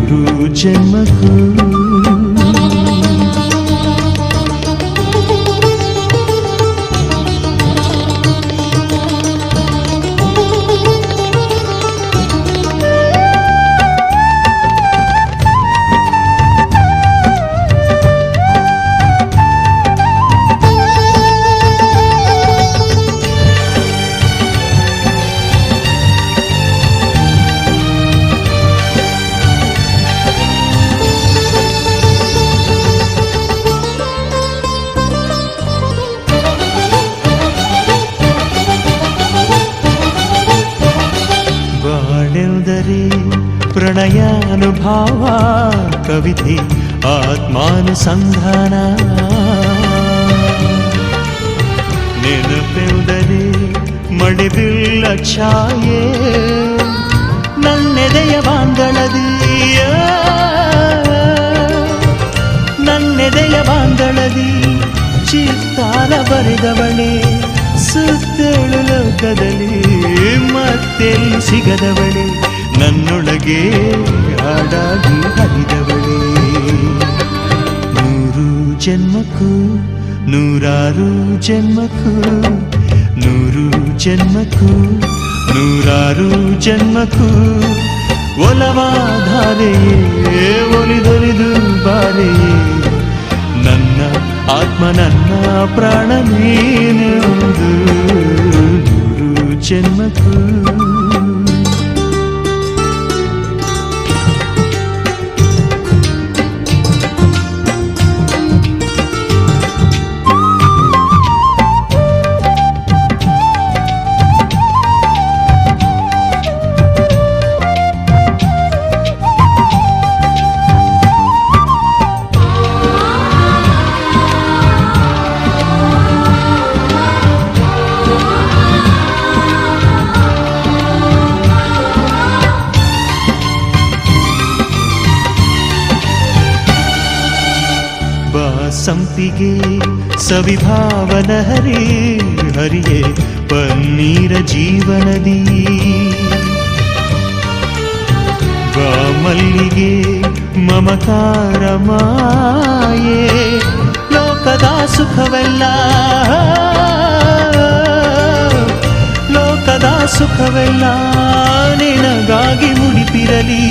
F: ನೂರು ಜನ್ಮಕ್ಕೂ ಬಾಳೆವುದರೆ ಪ್ರಣಯಾನುಭಾವ ಕವಿತೆ ಆತ್ಮಾನುಸಂಧಾನ ನೆನಪೆವುದರೆ ಮಳೆಬಿಲ್ಲ ಛಾಯೆ ನನ್ನೆದೆಯ ಬಾಂದಳದಿಯ ನನ್ನೆದೆಯ ಬಾಂದಳದಿ ಚಿತ್ತಾರ ಬರೆದವಳೆ ಸುತ್ತೇಳು ಲೋಕದಲ್ಲಿ ಮತ್ತೆಲ್ಲಿ ಸಿಗದವಳೆ ನನ್ನೊಳಗೆ ಹಾಡಾಗಿ ಹರಿದವಳೆ ನೂರು ಜನ್ಮಕ್ಕೂ ನೂರಾರು ಜನ್ಮಕ್ಕೂ ನೂರು ಜನ್ಮಕ್ಕೂ ನೂರಾರು ಜನ್ಮಕ್ಕೂ ಒಲವಾಧಾರೆಯೇ ಒಲಿದೊಲಿದು ಬಾರೆಯೇ ನನ್ನ ಆತ್ಮ ನನ್ನ ಪ್ರಾಣ ನೀನೆಂದು ನೂರು ಜನ್ಮಕ್ಕೂ ಸಂಪಿಗೆ ಸವಿಭಾವನ ಹರಿ ಹರಿಯೇ ಪನ್ನೀರ ಜೀವನದಿ ಮಲ್ಲಿಗೆ ಮಮಕಾರ ಮಾಯೆ ಲೋಕದ ಸುಖವೆಲ್ಲ ಲೋಕದ ಸುಖವೆಲ್ಲ ನಿನಗಾಗಿ ಮುಡಿಪಿರಲಿ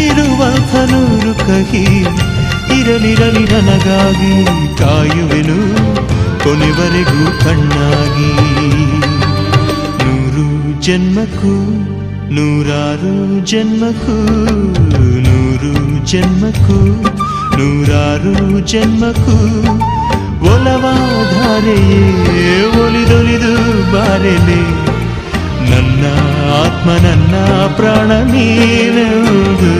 F: ಇರುವಂಥ ನೂರು ಕಹಿ ಇರಲಿರಲಿ ನನಗಾಗಿ ಕಾಯುವೆನು ಕೊನೆವರೆಗೂ ಕಣ್ಣಾಗಿ ನೂರು ಜನ್ಮಕ್ಕೂ ನೂರಾರು ಜನ್ಮಕ್ಕೂ ನೂರು ಜನ್ಮಕ್ಕೂ ನೂರಾರು ಜನ್ಮಕ್ಕೂ ಒಲವಾಧಾರೆಯೇ ಒಲಿದೊಲಿದು ಬಾರೆಲೆ ನನ್ನ ಆತ್ಮ ನನ್ನ ಪ್ರಾಣ ನೀನೆಂದು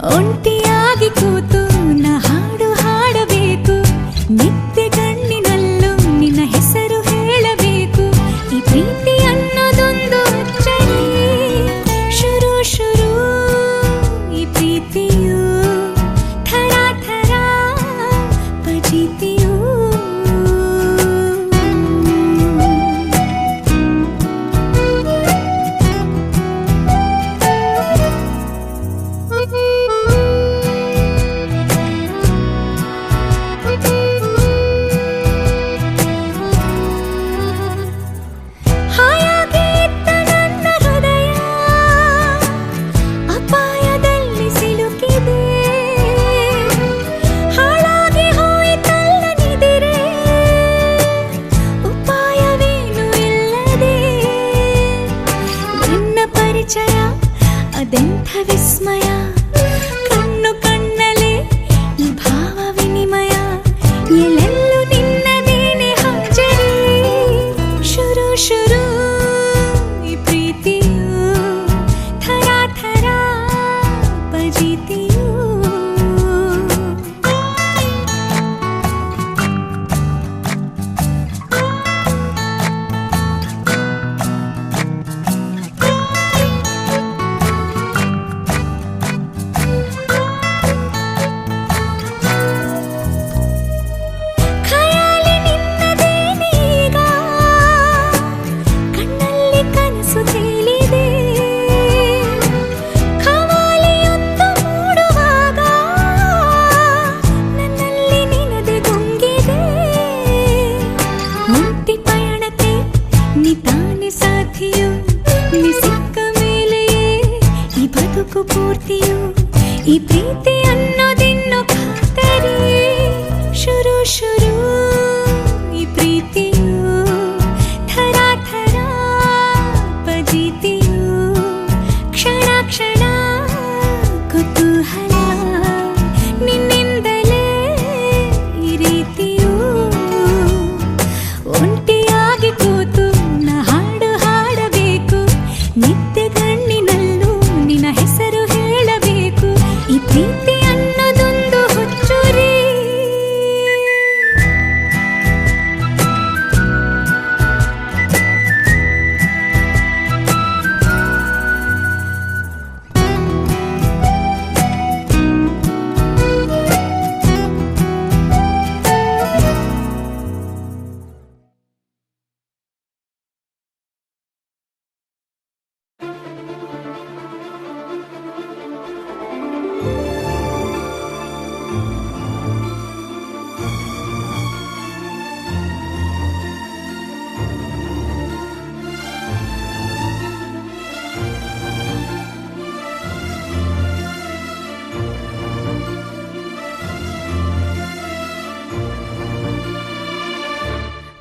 C: ಒಂಟಿಯಾಗಿ ಕೂತು ನ ಹಾಡು ಹಾಡಬೇಕು ನಿತ್ಯ ಕಣ್ಣಿನಲ್ಲೂ ನಿನ್ನ ಹೆಸರು ಹೇಳಬೇಕು ಈ ಪ್ರೀತಿ ಅನ್ನೋದೊಂದು ಅಚ್ಚರಿ ಶುರು ಶುರು ಈ ಪ್ರೀತಿಯು ಥರ ಥರ ಪಜಿತಿ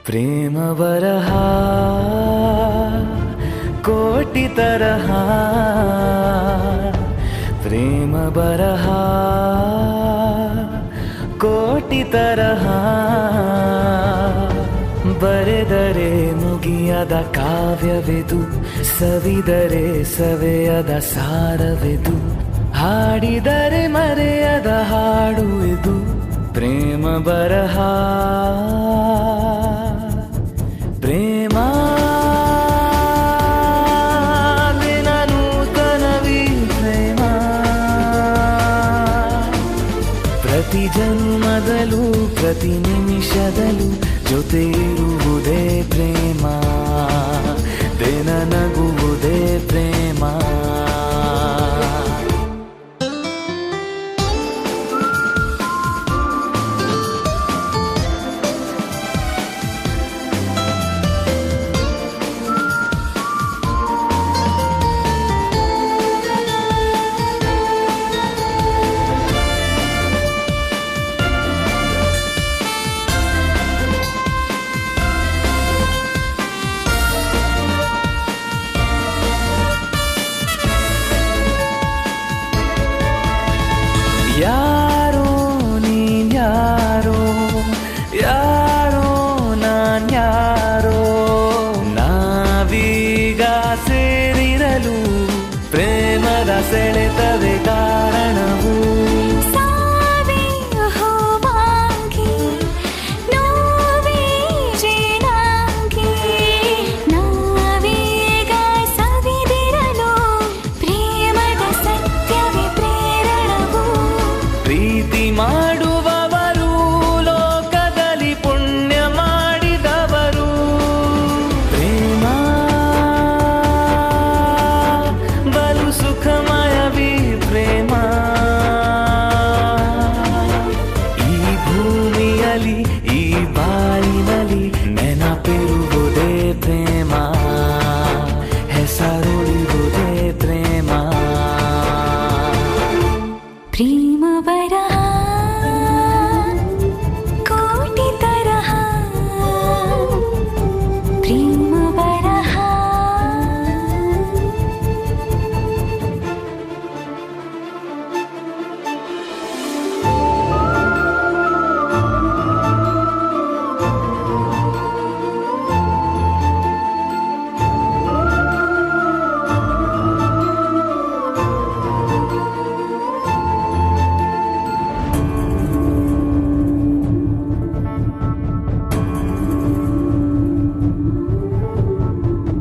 D: ಪ್ರೇಮ ಬರಹ ಕೋಟಿ ತರಹ ಪ್ರೇಮ ಬರಹ ಕೋಟಿ ತರಹ ಬರೆದರೆ ಮುಗಿಯದ ಕಾವ್ಯವಿದು ಸವಿದರೆ ಸವೆಯದ ಸಾರವಿದು ಹಾಡಿದರೆ ಮರೆಯದ ಹಾಡು ಇದು ಪ್ರೇಮ ಬರಹ ಪ್ರೇಮ ದಿನ ನೂತನವಿ ಪ್ರೇಮ ಪ್ರತಿ ಜನ್ಮದಲ್ಲೂ ಪ್ರತಿ ನಿಮಿಷದಲ್ಲೂ ಜೊತೆ ಇರುವುದೇ ಪ್ರೇಮ ದಿನ ನಗುವುದೇ ಪ್ರೇಮ ಯಾರೋ ನೀನ್ ಯಾರೋ ಯಾರೋ ನಾನ್ ಯಾರೋ ನಾವೀಗ ಸೇರಿರಲು ಪ್ರೇಮದ ಸೆಳೆತವೇ ಕಾರಣವು
C: ಸಾವೇ ಹೋವಾಗಿ ನೋವೇ ಜೇನಾಗಿ ನಾವೀಗ ಸವಿದಿರಲು ಪ್ರೇಮದ ಸತ್ಯವೇ ಪ್ರೇರಣವು
D: ಪ್ರೀತಿ ಮಾಡುವವರು ಲೋಕದಲ್ಲಿ ಪುಣ್ಯ ಮಾಡಿದವರು ಪ್ರೇಮ ಬಲು ಸುಖಮಯವೀ ಪ್ರೇಮ ಈ ಭೂಮಿಯಲ್ಲಿ ಈ ಬಾಳಿನಲ್ಲಿ ನೆನಪಿರುವುದೇ ಪ್ರೇಮ ಹೆಸರುಳಿರುವುದೇ ಪ್ರೇಮ
C: ಪ್ರೇಮ ಬರಹ ಕೋಟಿ ತರಹ ಪ್ರೇಮ ಬರಹ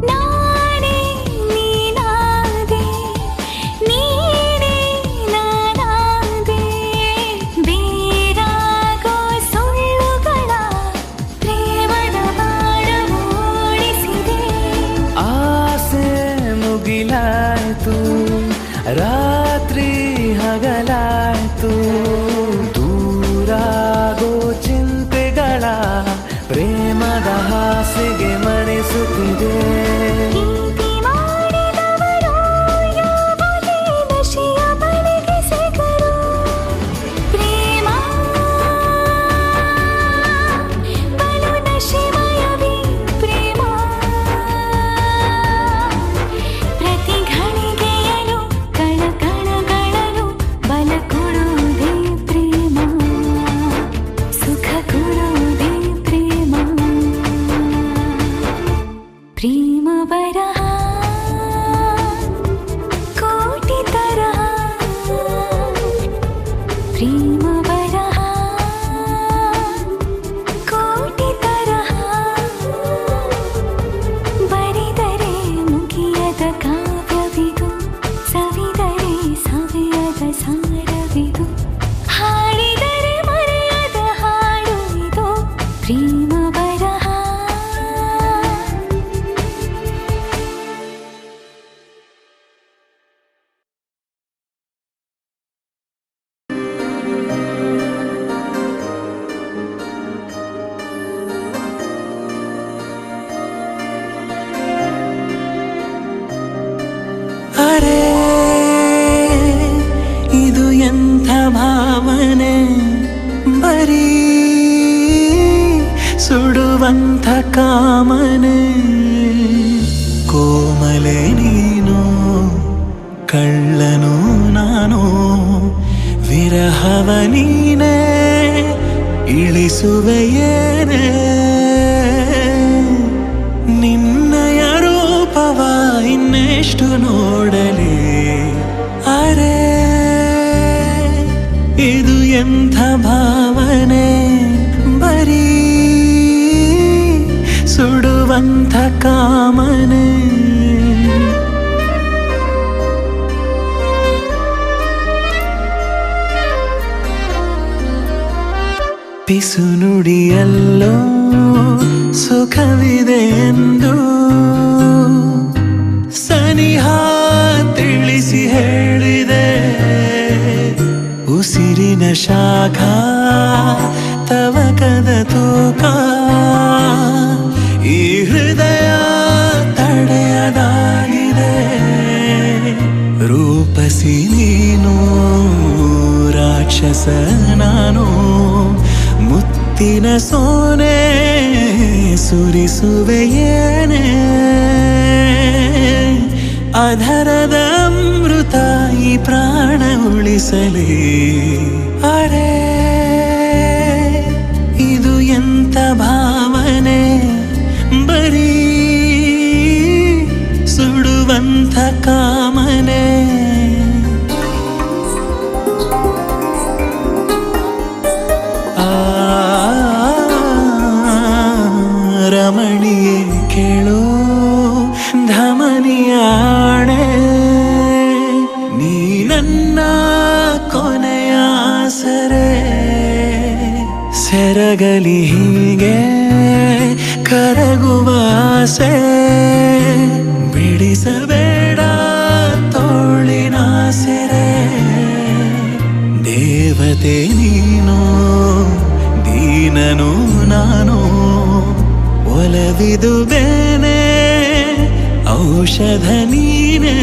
C: ನಾನೇ ನೀನಾದೆ ನೀನೇ ನಾನಾದೆ ಬೇರಾಗೋ ಸುಳ್ಳುಗಳ ಪ್ರೇಮದ ಬಾಣ ಮೂಡಿಸಿದೆ
D: ಆಸೆ ಮುಗಿಲಾಯ್ತು ರಾತ್ರಿ ಹಗಲಾಯ್ತು ದೂರಾಗೋ ಚಿಂತೆಗಳ ಪ್ರೇಮದ ಹಾಸಿಗೆ ಮರೆಸುತ್ತಿದೆ
C: ಪ್ರೀತಿ ಮಾಡಿದವರು ಯಾವುದೇ ನಶೆಯ ಬಳಿಗೆ ಸಿಗರು ಪ್ರೇಮ ಬಲು ನಶೆಮಯವೀ ಪ್ರೇಮ ಪ್ರತಿ ಘಳಿಗೆಯಲು ಕಣಕಣಗಳಲು ಬಲ ಕೊಡುವುದೇ ಪ್ರೇಮ ಸುಖ ಕೊಡುವುದೇ ಪ್ರೇಮ ಪ್ರೇಮ ಬರಹ ಕೋಟಿ ತರಹ ಪ್ರೇಮ ಬರಹ ಕೋಟಿ ತರಹ ಬರೆದರೆ ಮುಗಿಯದ ಕಾವ್ಯವಿದು ಸವಿದರೆ ಸವೆಯದ ಸಾರವಿದು ಹಾಡಿದರೆ ಮರೆಯದ ಹಾಡು ಇದು ಪ್ರೇಮ ಬರಹ
H: ಅರೆ ಇದು ಎಂಥ ಭಾವನೆ ಬರೀ ಸುಡು
E: ಸುಡುವಂಥ ಕಾಮನೆ ಕೋಮಲೆ ನೀನು ಕಳ್ಳನು ನಾನು ವಿರಹವ ನೀನೇ ಇಳಿಸುವೆಯೇನೆ ನಿನ್ನಯ ರೂಪವ ಇನ್ನೆಷ್ಟು ನೋಡಲಿ ಅರೆ ಇದು ಎಂಥ ಭಾವನೆ ಬರೀ ಸುಡುವಂಥ ಕಾಮನೆ ಪಿಸು ನುಡಿಯಲ್ಲೋ ಸುಖವಿದೆ ಎಂದು ಸನಿಹ ತಿಳಿಸಿ ಹೇಳಿದೆ ಉಸಿರಿನ ಶಾಖ ತವಕದ ತೂಕ ಈ ಹೃದಯ ತಡೆಯದಾಗಿದೆ ರೂಪಸಿ ನೀನು ರಾಕ್ಷಸ ನಾನು ಮುತ್ತಿನ ಸೋನೆ ಸುರಿಸುವೆಯೇನೆ ಅಧರದ ಅಮೃತ ಈ ಪ್ರಾಣ ಉಳಿಸಲಿ ಅರೆ ಇದು ಎಂಥ ಭಾವನೆ ಬರೀ ಸುಡುವಂಥ ಕಾಮನೆ ರಮಣಿಯೇ ಕೇಳೋ ಧಮನಿಯಾಣೆ ನೀ ನನ್ನ ಕೊನೆಯ ಸರೆ ಸೆರಗಲಿ ಹೀಗೆ ಕರಗುವ ಆಸೆ ಬಿಡಿಸಬೇಡ ತೋಳಿನ ಸೆರೆ ದೇವತೆ ನೀನು ದೀನನು ನಾನು ಒಲವಿದು ಬೇನೆ ಔಷಧ ನೀನೇ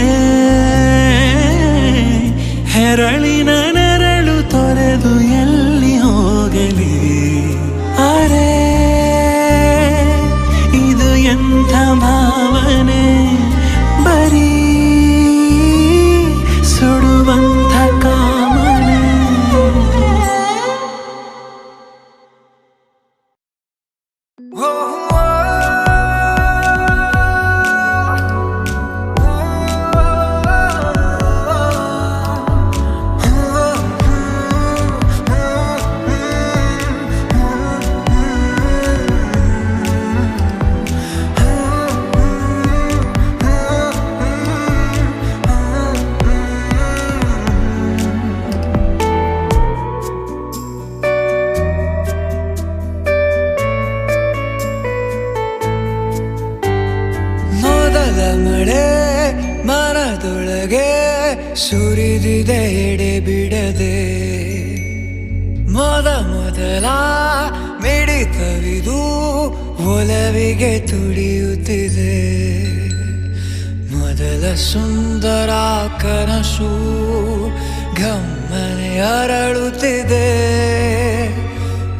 E: ಹೆರಳಿನ ನೆರಳು ತೊರೆದು ಎಲ್ಲಿ ಹೋಗಲಿ ಅರೆ ಇದು ಎಂಥ ಭಾವನೆ ಬರೀ ಸುಡುವಂಥ ಕಾಮನೆ
I: ಮಳೆ ಮನದೊಳಗೆ ಸುರಿದಿದೆ ಎಡೆ ಬಿಡದೆ ಮೊದಲ ಮಿಡಿತವಿದು ಒಲವಿಗೆ ತುಡಿಯುತ್ತಿದೆ ಮೊದಲ ಸುಂದರ ಕನಸು ಗಮ್ಮನೆ ಅರಳುತ್ತಿದೆ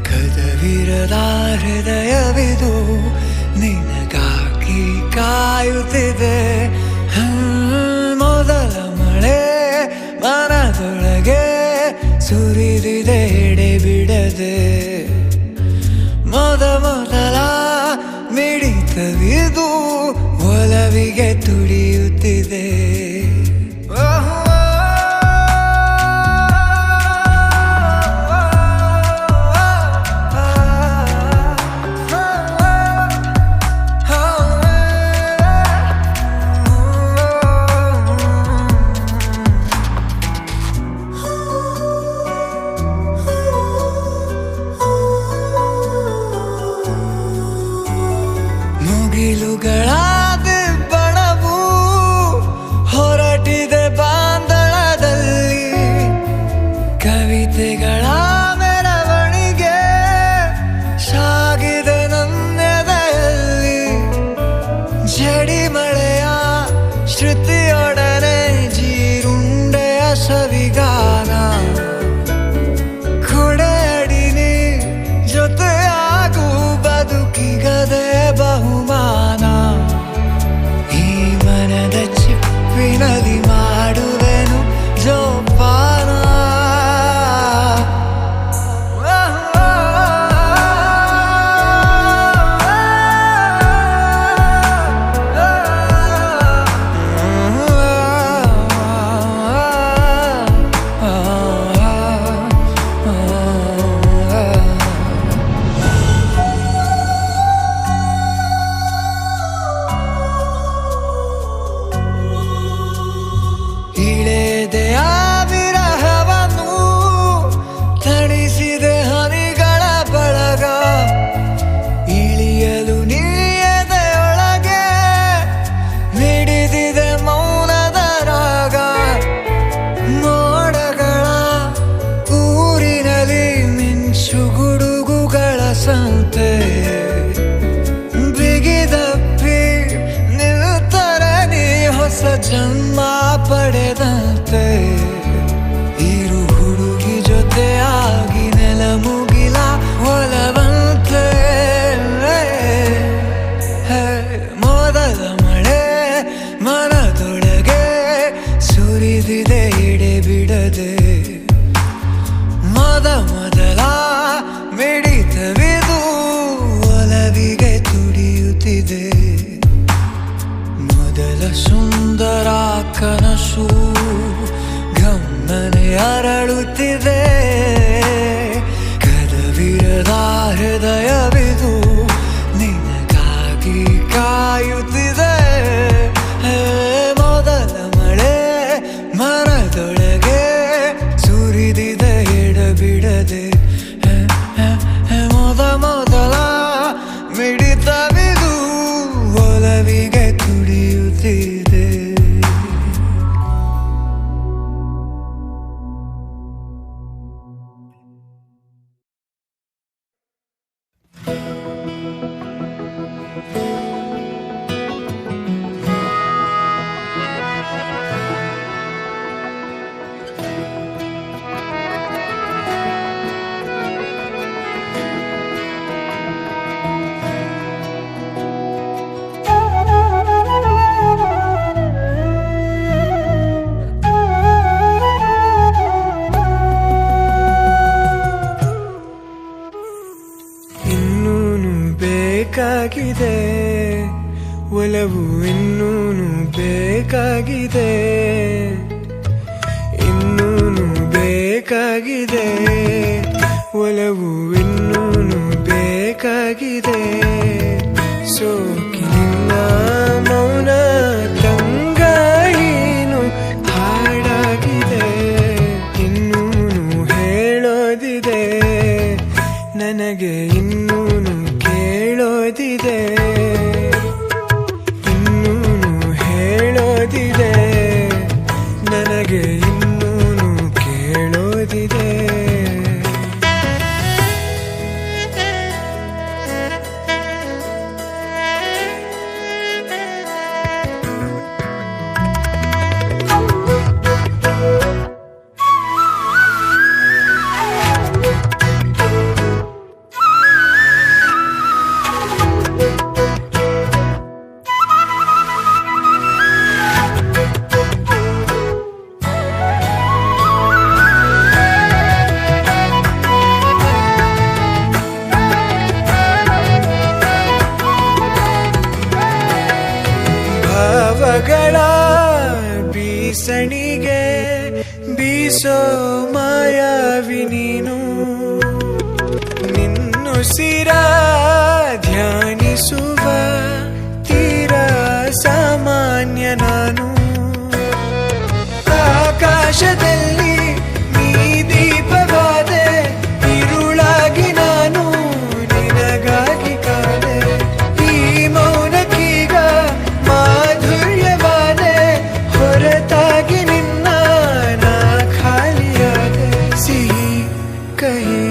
I: ಕದವಿರದ ಹೃದಯವಿದು ನಿನಗಾಗಿ ಕಾಯುತ್ತಿದೆ ಮೊದಲ ಮಳೆ ಮನದೊಳಗೆ ಸುರಿದಿದೆ ಎಡೆ ಬಿಡದೆ ಮೊದಲ ಮಿಡಿತವಿದು ಒಲವಿಗೆ ತುಡಿಯುತ್ತಿದೆ ಸಂತೆ ಬಿಗಿದಪ್ಪಿ ನಿಲ್ತರೆ ನೀ ಹೊಸ ಜನ್ಮ ಪಡೆದಂತೆ ಇರು ಹುಡುಗಿ ಜೊತೆಯಾಗಿ ನೆಲ ಮುಗಿಲ ಹೊಲವಂತೆ ಮೊದಲ ಮಳೆ ಮನದೊಳಗೆ ಸುರಿದಿದೆ ಎಡೆ ಬಿಡದೆ ಮೊದಲ ಮಿಡಿತವಿದು ಒಲವಿಗೆ ತುಡಿಯುತ್ತಿದೆ ಮೊದಲ ಸುಂದರ ಕನಸು ಗಮ್ಮನೆ ಅರಳುತ್ತಿದೆ ಕದವಿರದ ಹೃದಯವಿದು ನಿನಗಾಗಿ ಕಾಯುತ್ತಿದೆ ಮೊದಲ ಮಳೆ ಮನದೊಳಗೆ ಸುರಿದಿದೆ ಎಡಬಿಡದೆ ಮೊದಲ ಮಿಡಿತವಿದು ಒಲವಿಗೆ ತುಡಿಯುತ್ತಿದೆ ಇನ್ನೂನು ಬೇಕಾಗಿದೆ ಒಲವು ಇನ್ನೂನು ಬೇಕಾಗಿದೆ ಇನ್ನೂನು ಬೇಕಾಗಿದೆ ಒಲವು ಇನ್ನೂನು ಬೇಕಾಗಿದೆ ಸೋಕಿನಿಂದ ಮೌನ ತಂಗಾಯಿನು ಹಾಡಾಗಿದೆ ಇನ್ನೂನು ಹೇಳೋದಿದೆ ನನಗೆ ಇನ್ನೂನು ಕೇಳೋದಿದೆ ಇನ್ನೂನು ಹೇಳೋದಿದೆ ನನಗೆ ಇನ್ನೂನು ಕೇಳೋದಿದೆ ಭಾವಗಳ ಬೀಸಣಿಗೆ ಬೀಸೋ ಮಾಯಾವಿ ನೀನು ನಿನ್ನುಸಿರ ಧ್ಯಾನಿಸುವ ತೀರ ಸಾಮಾನ್ಯ ನಾನು ಆಕಾಶದಲ್ಲಿ ನೀ ದೀಪವಾದೆ ഇരുಳಾಗಿ ನಾನು ನಿನಗಾಗಿ ಕಾದೆ ಈ ಮೌನಕ್ಕೀಗ ಮಾಧುರ್ಯವಾದೆ ಹೊರತಾಗಿ ನಿನ್ನ ನಾ ಖಾಲಿಯಾದೆ ಸಿಹಿ ಕಹಿ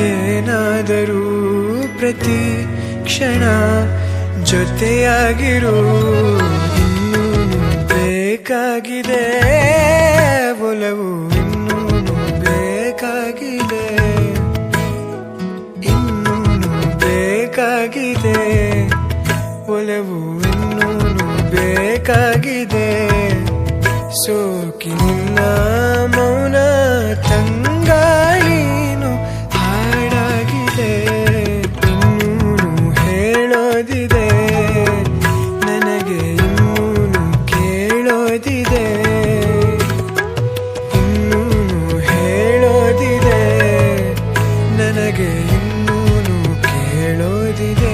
I: ಏನಾದರೂ ಪ್ರತಿ ಕ್ಷಣ ಜೊತೆಯಾಗಿರು ಇನ್ನೂನು ಬೇಕಾಗಿದೆ ಒಲವು ಇನ್ನೂನು ಬೇಕಾಗಿದೆ ಇನ್ನೂನು ಬೇಕಾಗಿದೆ ಒಲವು ಇನ್ನೂನು ಬೇಕಾಗಿದೆ ಸೋಕಿನಿಂದ ಮೌನ ತಂಗಾಯಿನು ಹಾಡಾಗಿದೆ ಇನ್ನೂನು ಹೇಳೋದಿದೆ ನನಗೆ ಇನ್ನೂನು ಕೇಳೋದಿದೆ ಇನ್ನೂನು ಹೇಳೋದಿದೆ ನನಗೆ ಇನ್ನೂನು ಕೇಳೋದಿದೆ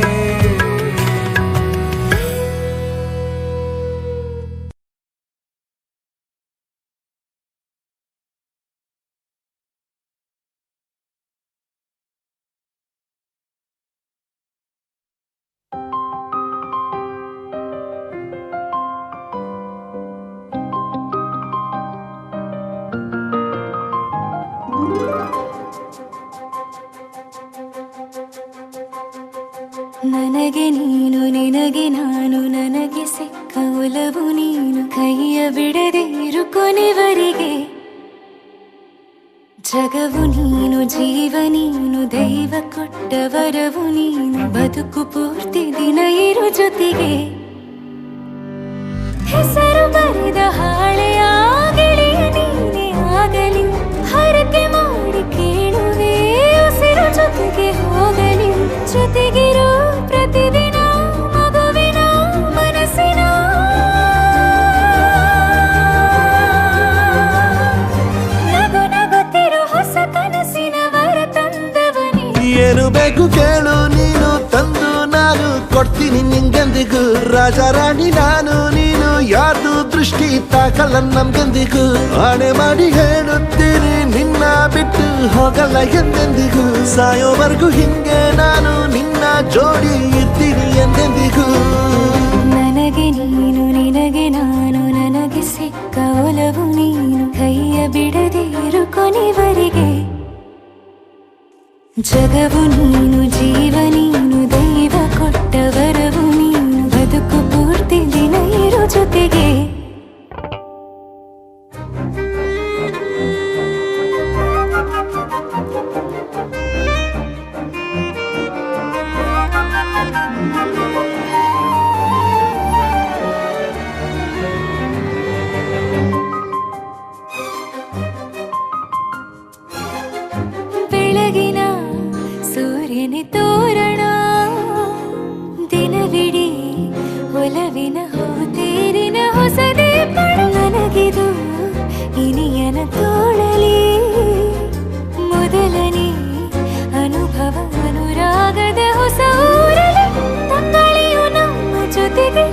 C: ನನಗೆ ನೀನು ನಿನಗೆ ನಾನು ನನಗೆ ಸಿಕ್ಕ ಒಲವು ನೀನು ಕೈಯ ಬಿಡದೆ ಇರು ಕೊನೆವರೆಗೆ ಜಗವು ನೀನು ಜೀವ ನೀನು ದೈವ ಕೊಟ್ಟ ವರವು ನೀನು ಬದುಕು ಪೂರ್ತಿ ದಿನ ಇರು ಜೊತೆಗೆ ಹೆಸರು ಬರೆದ ಹಾಳೆಯ ಗೆಳೆಯ ನೀನೇ ಆಗಲಿ ಹರಕೆ ಮಾಡಿ ಕೇಳುವೆ ಉಸಿರು ಜೊತೆಗೆ ಹೋಗಲಿ ಜೊತೆಗಿರೋ ಪ್ರತಿದಿನ ಮಗುವಿನ ಮನಸ್ಸಿನ ನಗು ನಗುತ್ತಿರೋ ಹೊಸ ಕನಸಿನ ವರ ತಂದವನೇ
F: ಏನು ಬೇಕು ಕೇಳು ನೀನು ತಂದು ನಾನು ಕೊಡ್ತೀನಿ ನಿಂಗೆಂದಿಗೂ ರಾಜ ರಾಣಿ ನಾನು ನೀನು ಯಾರ್ದು ದೃಷ್ಟಿ ತಾಕಲ್ಲ ನಮ್ಗೆಂದಿಗೂ ಆಣೆ ಮಾಡಿ ಹೇಳುತ್ತೀನಿ ನಿನ್ನ ಬಿಟ್ಟು ಹೋಗಲ್ಲ ಎಂದೆಂದಿಗೂ ಸಾಯೋವರೆಗೂ ಹಿಂಗೆ ನಾನು ನಿನ್ನ ಜೋಡಿ ಇರ್ತೀನಿ ಎಂದೆಂದಿಗೂ
C: ನನಗೆ ನೀನು ನಿನಗೆ ನಾನು ನನಗೆ ಸಿಕ್ಕ ಒಲವು ನೀನು ಕೈಯ ಬಿಡದೆ ಇರು ಕೊನೆವರೆಗೆ ಜಗವು ನೀನು ಜೀವ ನೀನು ದೈವ ಕೊಟ್ಟ ವರವು ನೀನು ಬದುಕು ಪೂರ್ತಿ ದಿನ ಇರು ಜೊತೆಗೆ ಬೆಳಗಿನ ಸೂರ್ಯನ ತೋರಣ ದಿನವಿಡೀ ಒಲವಿನ ತೇರಿನ ಹೊಸದೇ ಪಡು ನನಗಿದು ಇನಿಯನ ತೋಳಲಿ ಮೊದಲನೇ ಅನುಭವ ಅನುರಾಗದ ಹೊಸ ಊರಲಿ ತಂಗಳಿಯು ನಮ್ಮ ಜೊತೆಗೆ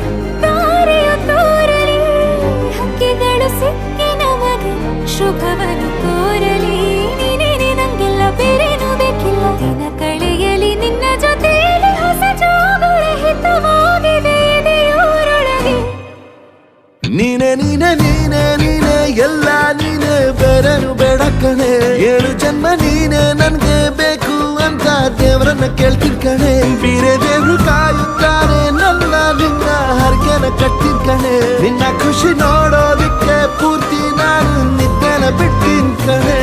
C: ತಾರೆಯು ತೋರಲಿ ಹಕ್ಕಿಗಳು ಸಿಕ್ಕಿ ನಮಗೆ ಶುಭವನ್ನು ಕೋರಲಿ ನೀನೇ ನಂಗೆಲ್ಲ ಬೇರೇನು ಬೇಕಿಲ್ಲ ದಿನ ಕಳೆಯಲಿ ನಿನ್ನ ಜೊತೆಯಲ್ಲಿ ಹೊಸ ಜೋಗುಳ ಹಿತವಾಗಿದೆ ದೇವರೊಳಗೆ
F: ನೀನೆ ನೀನೆ ನೀನೆ ನೀನೆ ಎಲ್ಲ ನೀನೆ ಬೇರೆನು ಬೇಡ ಕಣೆ 7 ಜನ್ಮ ನೀನೆ ನನ್ಗೆ ಬೇಕು ಅಂತ ದೇವರನ್ನ ಕೇಳ್ತೀನಿ ಕಣೆ ಬೇರೆ ದೇವ್ರು ಕಾಯುತ್ತಾರೆ ನನ್ನ ನಿನ್ನ ಹರಕೆನ ಕಟ್ಟಿನ ಕಣೆ ನಿನ್ನ ಖುಷಿ ನೋಡೋದಿಕ್ಕೆ ಪೂರ್ತಿ ನಾನು ನಿದ್ದೆನ ಬಿಟ್ಟಿನ್ ಕಣೆ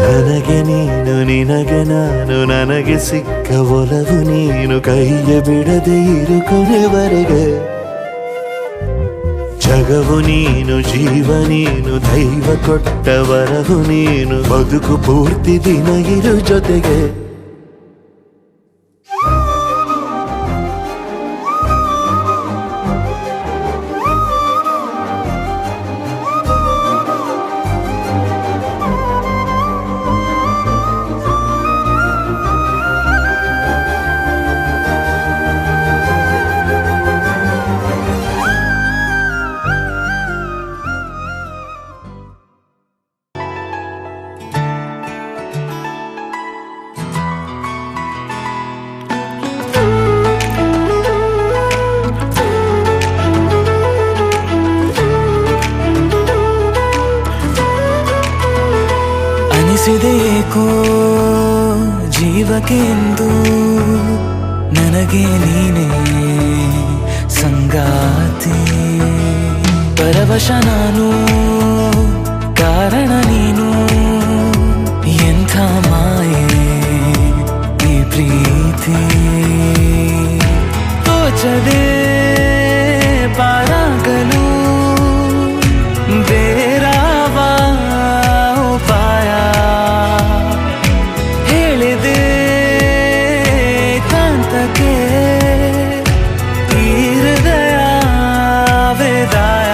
F: ನನಗೆ ನೀನು ನಿನಗೆ ನಾನು ನನಗೆ ಸಿಕ್ಕ ಒಲವು ನೀನು ಕೈಯ ಬಿಡದೆ ಇರು ಕೊನೆವರೆಗೆ ಜಗವು ನೀನು ಜೀವ ನೀನು ದೈವ ಕೊಟ್ಟ ವರವು ನೀನು ಬದುಕು ಪೂರ್ತಿ ದಿನ ಇರು ಜೊತೆಗೆ
E: ಅನಿಸಿದೆ ಏಕೋ ಜೀವಕ್ಕೆ ಎಂದು ನನಗೆ ನೀನೇ ಸಂಗಾತಿ ಪರವಶ ನಾನು ಕಾರಣ ನೀನು ಎಂಥ ಮಾಯೆ ಈ ಪ್ರೀತಿ ತೋಚದೆ ಪಾರಾಗಲು ಬೇರಾವ ಉಪಾಯ ಹೇಳಿದೆ ಕಾಂತಕ್ಕೆ ಈ ಹೃದಯ ವೇದಾಯ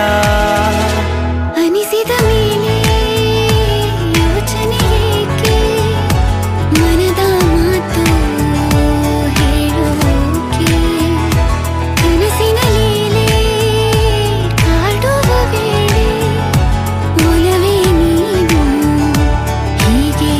C: ಅನಿಸಿದ ಮೇಲೆ ಯೋಚನೆ ಏಕೆ ಮನದ ಮಾತು ಹೇಳೋಕೆ ಕನಸಿನ ಲೀಲೆ ಕಾಡುವ ವೇಳೆ ಒಲವೇ ನೀನು ಹೀಗೆ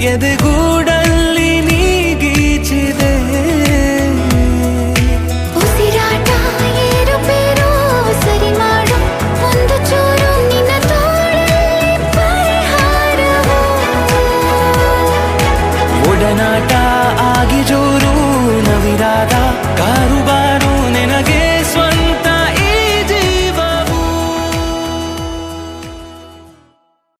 E: ಎದೆಗೂಡಲ್ಲಿ ನೀಗೀಚಿದೆ
C: ಉಸಿರಾಟ ಏರುಪೇರು ಸರಿ ಮಾಡು ಒಂದು ಚೂರು ನಿನ್ನ ತೋಳಲ್ಲಿ ಪರಿಹಾರವು
E: ಒಡನಾಟ ಆಗಿ ಜೋರು ನವಿರಾದ